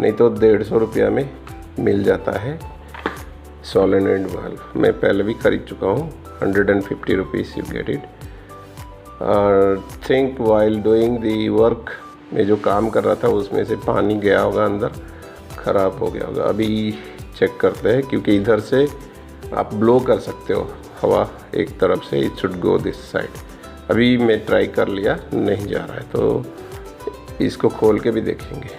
नहीं तो 150 रुपया में मिल जाता है सोलेनोइड वाल्व। मैं पहले भी खरीद चुका हूँ, 150 rupees you get it. Think while doing the work में जो काम कर रहा था उसमें से पानी गया होगा अंदर, ख़राब हो गया होगा। अभी चेक करते हैं, क्योंकि इधर से आप ब्लो कर सकते हो हवा एक तरफ से, it should go this side. अभी मैं ट्राई कर लिया, नहीं जा रहा है, तो इसको खोल के भी देखेंगे।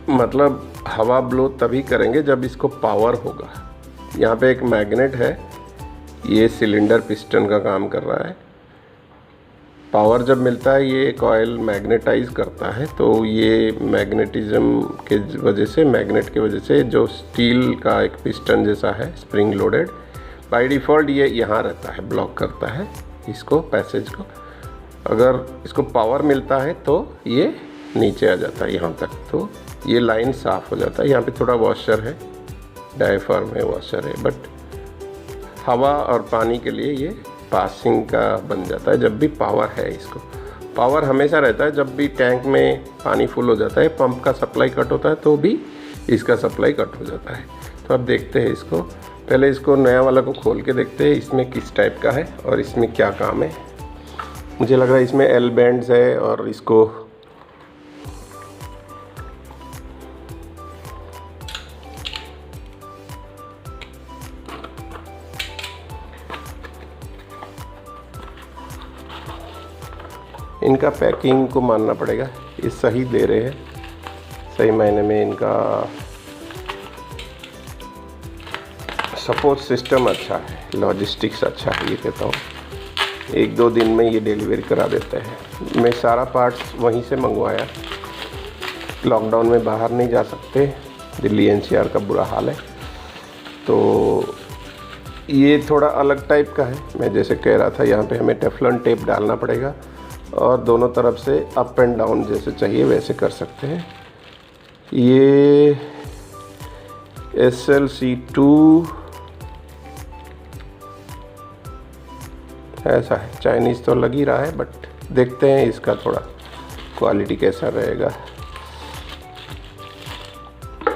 मतलब हवा ब्लो तभी करेंगे जब इसको पावर होगा। यहाँ पे एक मैग्नेट है, ये सिलेंडर पिस्टन का काम कर रहा है। पावर जब मिलता है ये कॉइल मैग्नेटाइज करता है, तो ये मैग्नेटिज्म के वजह से, मैग्नेट की वजह से जो स्टील का एक पिस्टन जैसा है स्प्रिंग लोडेड, बाय डिफ़ॉल्ट ये यहाँ रहता है, ब्लॉक करता है इसको, पैसेज को। अगर इसको पावर मिलता है तो ये नीचे आ जाता है यहाँ तक, तो ये लाइन साफ़ हो जाता है। यहाँ पे थोड़ा वॉशर है, डायफ्राम है, वॉशर है, बट हवा और पानी के लिए ये पासिंग का बन जाता है जब भी पावर है। इसको पावर हमेशा रहता है जब भी टैंक में पानी फुल हो जाता है, पंप का सप्लाई कट होता है तो भी इसका सप्लाई कट हो जाता है। तो अब देखते हैं इसको, पहले इसको नया वाला को खोल के देखते हैं इसमें किस टाइप का है और इसमें क्या काम है। मुझे लग रहा है इसमें एल बैंड्स है, और इसको इनका पैकिंग को मानना पड़ेगा, ये सही दे रहे हैं, सही मायने में इनका सपोर्ट सिस्टम अच्छा है, लॉजिस्टिक्स अच्छा है। ये कहता हूँ 1-2 दिन में ये डिलीवरी करा देते हैं। मैं सारा पार्ट्स वहीं से मंगवाया, लॉकडाउन में बाहर नहीं जा सकते, दिल्ली NCR का बुरा हाल है, तो ये थोड़ा अलग टाइप का है। मैं जैसे कह रहा था, यहाँ पे हमें टेफलॉन टेप डालना पड़ेगा और दोनों तरफ से अप एंड डाउन जैसे चाहिए वैसे कर सकते हैं। ये SLC2 ऐसा है, चाइनीज़ तो लग ही रहा है, बट देखते हैं इसका थोड़ा क्वालिटी कैसा रहेगा।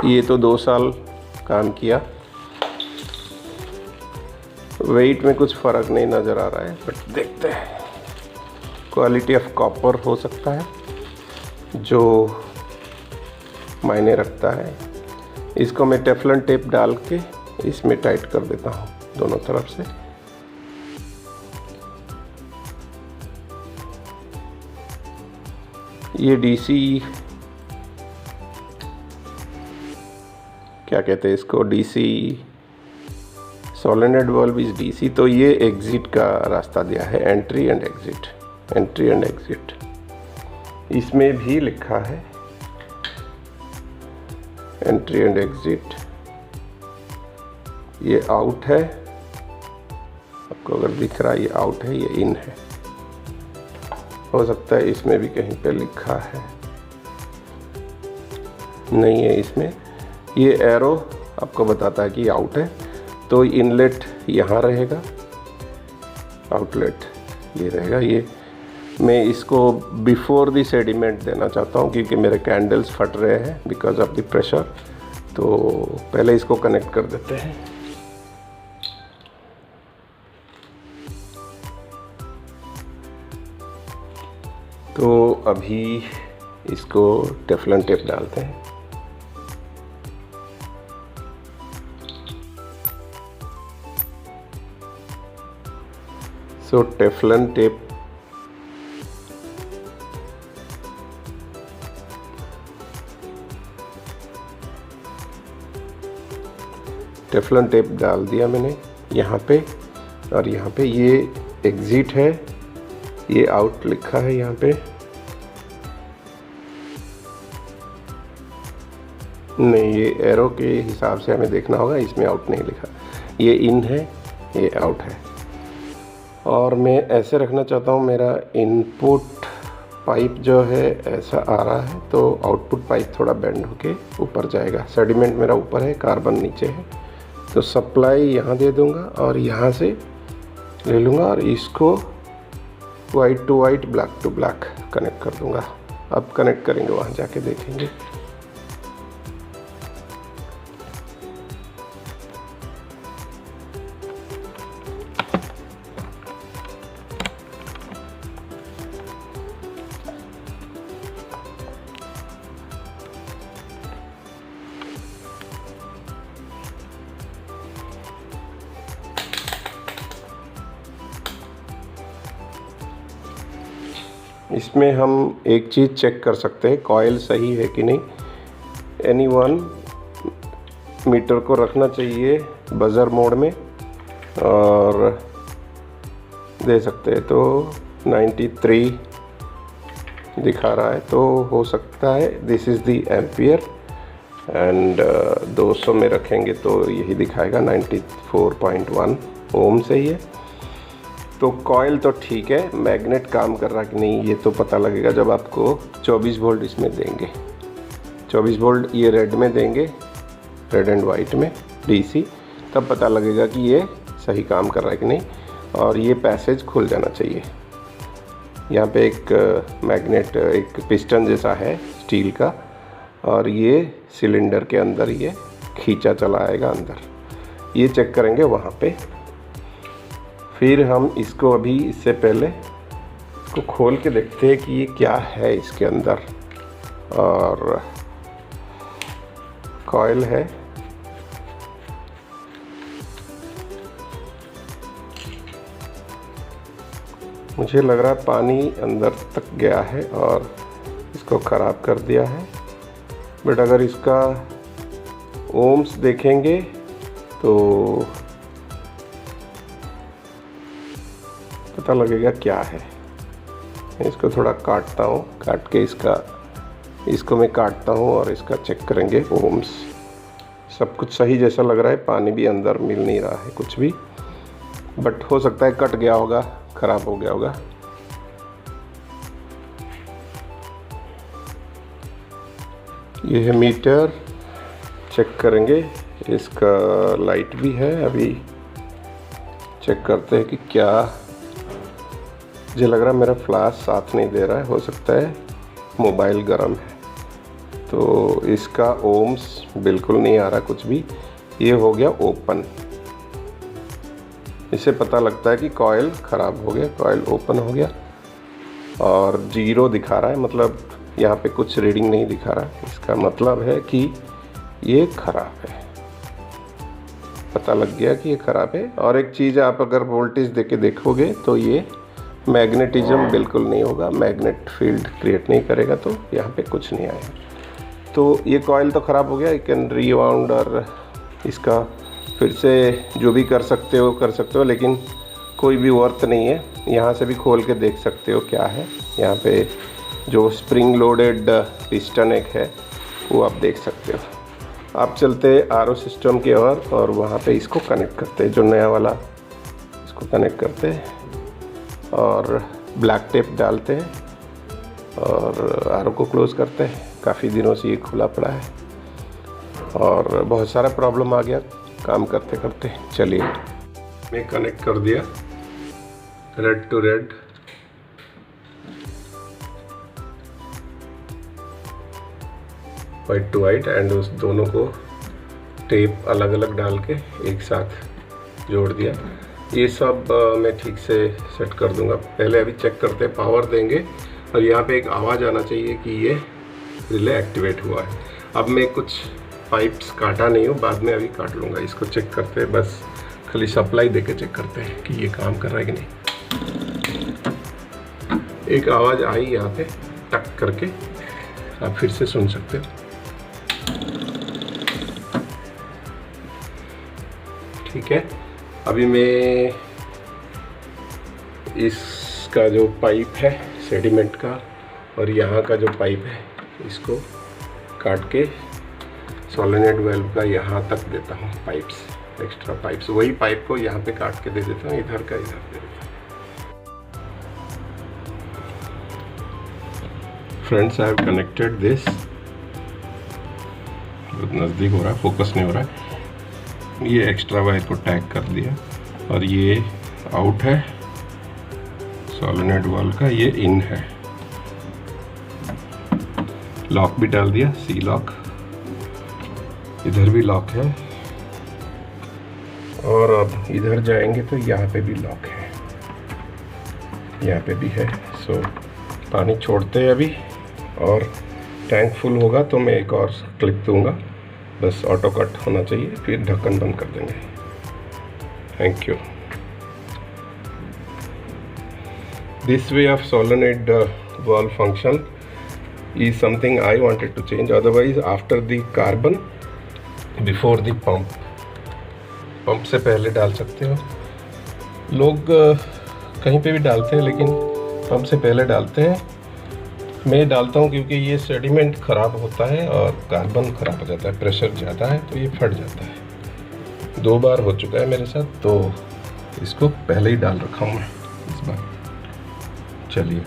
ये तो 2 साल काम किया, वेट में कुछ फ़र्क नहीं नज़र आ रहा है, बट देखते हैं। क्वालिटी ऑफ कॉपर हो सकता है जो मायने रखता है। इसको मैं टेफलॉन टेप डाल के इसमें टाइट कर देता हूँ दोनों तरफ से। ये DC क्या कहते हैं इसको, DC solenoid valve is DC। तो ये एग्ज़िट का रास्ता दिया है, entry and exit, entry and exit. इसमें भी लिखा है एंट्री एंड एग्ज़िट। ये आउट है, आपको अगर दिख रहा है ये आउट है, ये इन है। हो सकता है इसमें भी कहीं पे लिखा है, नहीं है इसमें। ये एरो आपको बताता है कि आउट है, तो इनलेट यहाँ रहेगा, आउटलेट ये रहेगा। ये मैं इसको बिफोर द सेडिमेंट देना चाहता हूँ क्योंकि मेरे कैंडल्स फट रहे हैं बिकॉज ऑफ द प्रेशर। तो पहले इसको कनेक्ट कर देते हैं। तो अभी इसको टेफलॉन टेप डालते हैं। सो टेफलॉन टेप डाल दिया मैंने यहाँ पे, और यहाँ पे ये एग्ज़िट है, ये आउट लिखा है यहाँ पे, नहीं ये एरो के हिसाब से हमें देखना होगा, इसमें आउट नहीं लिखा। ये इन है, ये आउट है। और मैं ऐसे रखना चाहता हूँ, मेरा इनपुट पाइप जो है ऐसा आ रहा है, तो आउटपुट पाइप थोड़ा बेंड होके ऊपर जाएगा। सेडिमेंट मेरा ऊपर है, कार्बन नीचे है, तो सप्लाई यहाँ दे दूँगा और यहाँ से ले लूँगा और इसको white to white, black to black connect कर दूँगा। अब कनेक्ट करेंगे, वहाँ जाके देखेंगे। इसमें हम एक चीज़ चेक कर सकते हैं, कॉइल सही है कि नहीं। N1 मीटर को रखना चाहिए बज़र मोड में और दे सकते हैं, तो 93 दिखा रहा है, तो हो सकता है this is the ampere. And 200 में रखेंगे तो यही दिखाएगा 94.1 ओम सही है। तो कॉइल तो ठीक है, मैग्नेट काम कर रहा कि नहीं ये तो पता लगेगा जब आपको 24 वोल्ट इसमें देंगे। 24 वोल्ट ये रेड में देंगे, रेड एंड वाइट में DC, तब पता लगेगा कि ये सही काम कर रहा है कि नहीं। और ये पैसेज खुल जाना चाहिए। यहाँ पे एक मैग्नेट, एक पिस्टन जैसा है स्टील का, और ये सिलेंडर के अंदर ये खींचा चला आएगा अंदर। ये चेक करेंगे वहाँ पे। फिर हम इसको अभी इससे पहले इसको खोल के देखते हैं कि ये क्या है इसके अंदर। और कॉइल है, मुझे लग रहा है पानी अंदर तक गया है और इसको ख़राब कर दिया है। बट अगर इसका ओम्स देखेंगे तो पता लगेगा क्या है। इसको थोड़ा काटता हूँ, काट के इसको मैं काटता हूँ और इसका चेक करेंगे ओम्स। सब कुछ सही जैसा लग रहा है, पानी भी अंदर मिल नहीं रहा है कुछ भी, बट हो सकता है कट गया होगा, ख़राब हो गया होगा। ये है मीटर, चेक करेंगे। इसका लाइट भी है, अभी चेक करते हैं कि क्या। मुझे लग रहा है मेरा फ्लैश साथ नहीं दे रहा है, हो सकता है मोबाइल गर्म है। तो इसका ओम्स बिल्कुल नहीं आ रहा कुछ भी। ये हो गया ओपन, इससे पता लगता है कि कॉइल ख़राब हो गया, कॉइल ओपन हो गया और 0 दिखा रहा है, मतलब यहाँ पे कुछ रीडिंग नहीं दिखा रहा। इसका मतलब है कि ये ख़राब है, पता लग गया कि ये ख़राब है। और एक चीज़, आप अगर वोल्टेज देके देखोगे तो ये मैग्नेटिज्म बिल्कुल नहीं होगा, मैग्नेट फील्ड क्रिएट नहीं करेगा, तो यहाँ पे कुछ नहीं आएगा। तो ये कॉइल तो ख़राब हो गया। यू कैन रीवाउंड और इसका फिर से जो भी कर सकते हो, लेकिन कोई भी वर्थ नहीं है। यहाँ से भी खोल के देख सकते हो क्या है। यहाँ पे जो स्प्रिंग लोडेड पिस्टन एक है वो आप देख सकते हो। आप चलते आरओ सिस्टम की ओर और वहाँ पे इसको कनेक्ट करते हैं, जो नया वाला, इसको कनेक्ट करते हैं और ब्लैक टेप डालते हैं और आरओ को क्लोज़ करते हैं। काफ़ी दिनों से ये खुला पड़ा है और बहुत सारा प्रॉब्लम आ गया काम करते करते। चलिए, मैं कनेक्ट कर दिया, red to red. White to white, and उस दोनों को टेप अलग अलग डाल के एक साथ जोड़ दिया। ये सब मैं ठीक से सेट कर दूंगा। पहले अभी चेक करते हैं, पावर देंगे और यहाँ पे एक आवाज़ आना चाहिए कि ये रिले एक्टिवेट हुआ है। अब मैं कुछ पाइप्स काटा नहीं हूँ, बाद में अभी काट लूँगा। इसको चेक करते हैं, बस खाली सप्लाई देके चेक करते हैं कि ये काम कर रहा है कि नहीं। एक आवाज़ आई यहाँ पे टक करके, आप फिर से सुन सकते हो। ठीक है, अभी मैं इसका जो पाइप है सेडिमेंट का और यहाँ का जो पाइप है, इसको काट के सोलेनोइड वाल्व का यहाँ तक देता हूँ पाइप्स, एक्स्ट्रा पाइप्स। वही पाइप को यहाँ पे काट के दे देता हूँ, इधर का इधर दे देता हूँ। Friends, I have connected this. बहुत नज़दीक हो रहा है, फोकस नहीं हो रहा है। ये एक्स्ट्रा वायर को टैग कर दिया और ये आउट है सोलेनोइड वाल्व का, ये इन है। लॉक भी डाल दिया, सी लॉक। इधर भी लॉक है और अब इधर जाएंगे तो यहाँ पे भी लॉक है, यहाँ पे भी है। सो पानी छोड़ते हैं अभी और टैंक फुल होगा तो मैं एक और क्लिप दूंगा, बस ऑटो कट होना चाहिए, फिर ढक्कन बंद कर देंगे। Thank you. This way of solenoid valve function is something I wanted to change. Otherwise, after the carbon, before the pump, pump से पहले डाल सकते हो। लोग कहीं पे भी डालते हैं, लेकिन पंप से पहले डालते हैं। मैं डालता हूँ क्योंकि ये सेडिमेंट ख़राब होता है और कार्बन ख़राब हो जाता है, प्रेशर ज़्यादा है तो ये फट जाता है। 2 बार हो चुका है मेरे साथ, तो इसको पहले ही डाल रखा हूँ मैं इस बार। चलिए,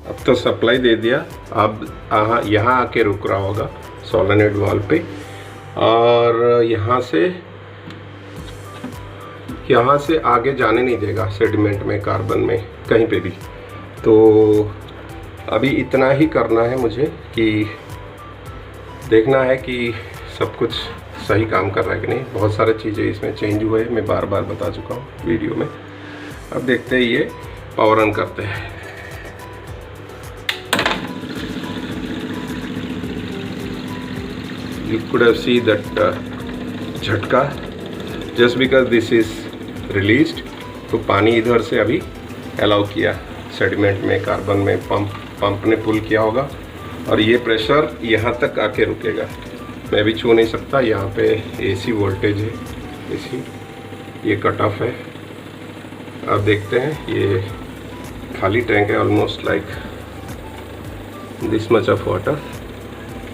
अब तो सप्लाई दे दिया। अब यहाँ आके रुक रहा होगा सोलेनोइड वाल्व पे और यहाँ से आगे जाने नहीं देगा सेडिमेंट में, कार्बन में, कहीं पे भी। तो अभी इतना ही करना है मुझे कि देखना है कि सब कुछ सही काम कर रहा है कि नहीं। बहुत सारी चीज़ें इसमें चेंज हुए हैं, मैं बार बार बता चुका हूँ वीडियो में। अब देखते हैं, ये पावर ऑन करते हैं। You could have seen that झटका, just because this is released, तो पानी इधर से अभी अलाउ किया, सेडिमेंट में, कार्बन में पंप ने पुल किया होगा और ये प्रेशर यहाँ तक आके रुकेगा। मैं भी छू नहीं सकता। यहाँ पे AC वोल्टेज है, AC ये कट ऑफ है। आप देखते हैं ये खाली टैंक है, almost like this much of water.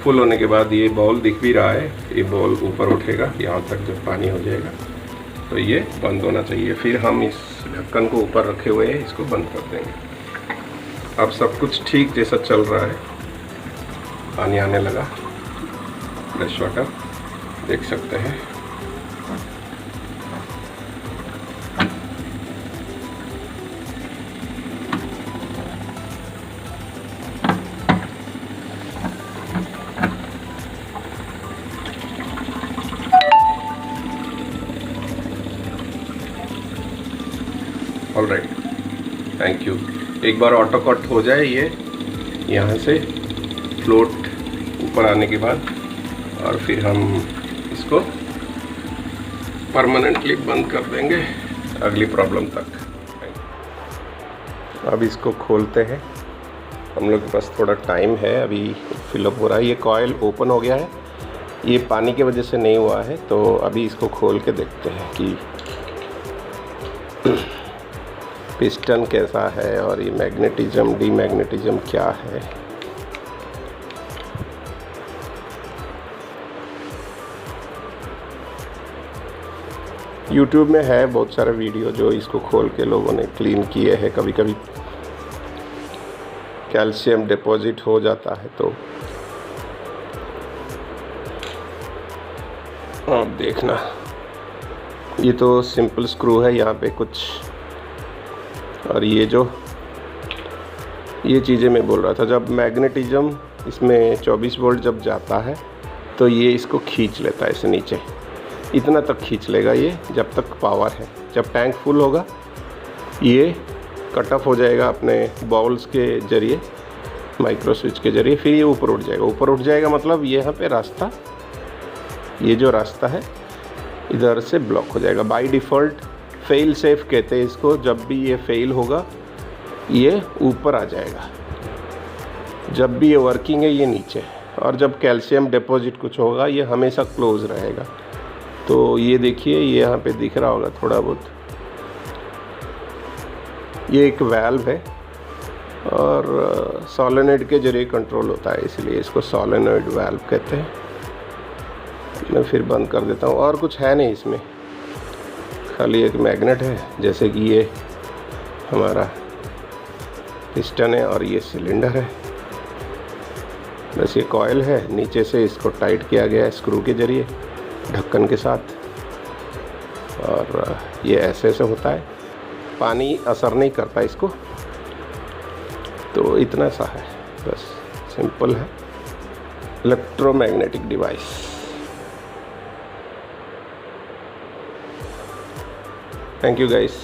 Full होने के बाद ये बॉल दिख भी रहा है, ये बॉल ऊपर उठेगा यहाँ तक जब पानी हो जाएगा, तो ये बंद होना चाहिए। फिर हम इस ढक्कन को ऊपर रखे हुए हैं, इसको बंद कर देंगे। अब सब कुछ ठीक जैसा चल रहा है, पानी आने लगा, फ्रेश वाटर देख सकते हैं। All right, thank you. एक बार ऑटो कट हो जाए ये यहाँ से फ्लोट ऊपर आने के बाद, और फिर हम इसको परमानेंटली बंद कर देंगे अगली प्रॉब्लम तक। अब इसको खोलते हैं। हम लोग के पास थोड़ा टाइम है, अभी फिलअप हो रहा है। ये कॉइल ओपन हो गया है, ये पानी की वजह से नहीं हुआ है, तो अभी इसको खोल के देखते हैं कि पिस्टन कैसा है और ये मैग्नेटिज्म डीमैग्नेटिज्म क्या है। YouTube में है बहुत सारे वीडियो जो इसको खोल के लोगों ने क्लीन किए हैं। कभी कभी कैल्शियम डिपॉजिट हो जाता है, तो आप देखना। ये तो सिंपल स्क्रू है यहाँ पे कुछ, और ये चीज़ें मैं बोल रहा था, जब मैग्नेटिज्म इसमें 24 वोल्ट जब जाता है तो ये इसको खींच लेता है इसे नीचे, इतना तक खींच लेगा ये जब तक पावर है। जब टैंक फुल होगा ये कट ऑफ हो जाएगा अपने बाउल्स के ज़रिए, माइक्रो स्विच के ज़रिए, फिर ये ऊपर उठ जाएगा। ऊपर उठ जाएगा मतलब यहाँ पे रास्ता, ये जो रास्ता है इधर से ब्लॉक हो जाएगा। बाय डिफ़ॉल्ट फेल सेफ कहते हैं इसको। जब भी ये फेल होगा ये ऊपर आ जाएगा, जब भी ये वर्किंग है ये नीचे, और जब कैल्शियम डिपॉजिट कुछ होगा ये हमेशा क्लोज रहेगा। तो ये देखिए, ये यहाँ पे दिख रहा होगा थोड़ा बहुत, ये एक वाल्व है और सोलेनॉइड के जरिए कंट्रोल होता है, इसलिए इसको सोलेनॉइड वाल्व कहते हैं। मैं फिर बंद कर देता हूँ। और कुछ है नहीं इसमें, खाली एक मैग्नेट है, जैसे कि ये हमारा पिस्टन है और ये सिलेंडर है। बस ये कॉइल है, नीचे से इसको टाइट किया गया है स्क्रू के ज़रिए ढक्कन के साथ, और ये ऐसे होता है, पानी असर नहीं करता इसको। तो इतना सा है, बस सिंपल है electromagnetic device. Thank you guys.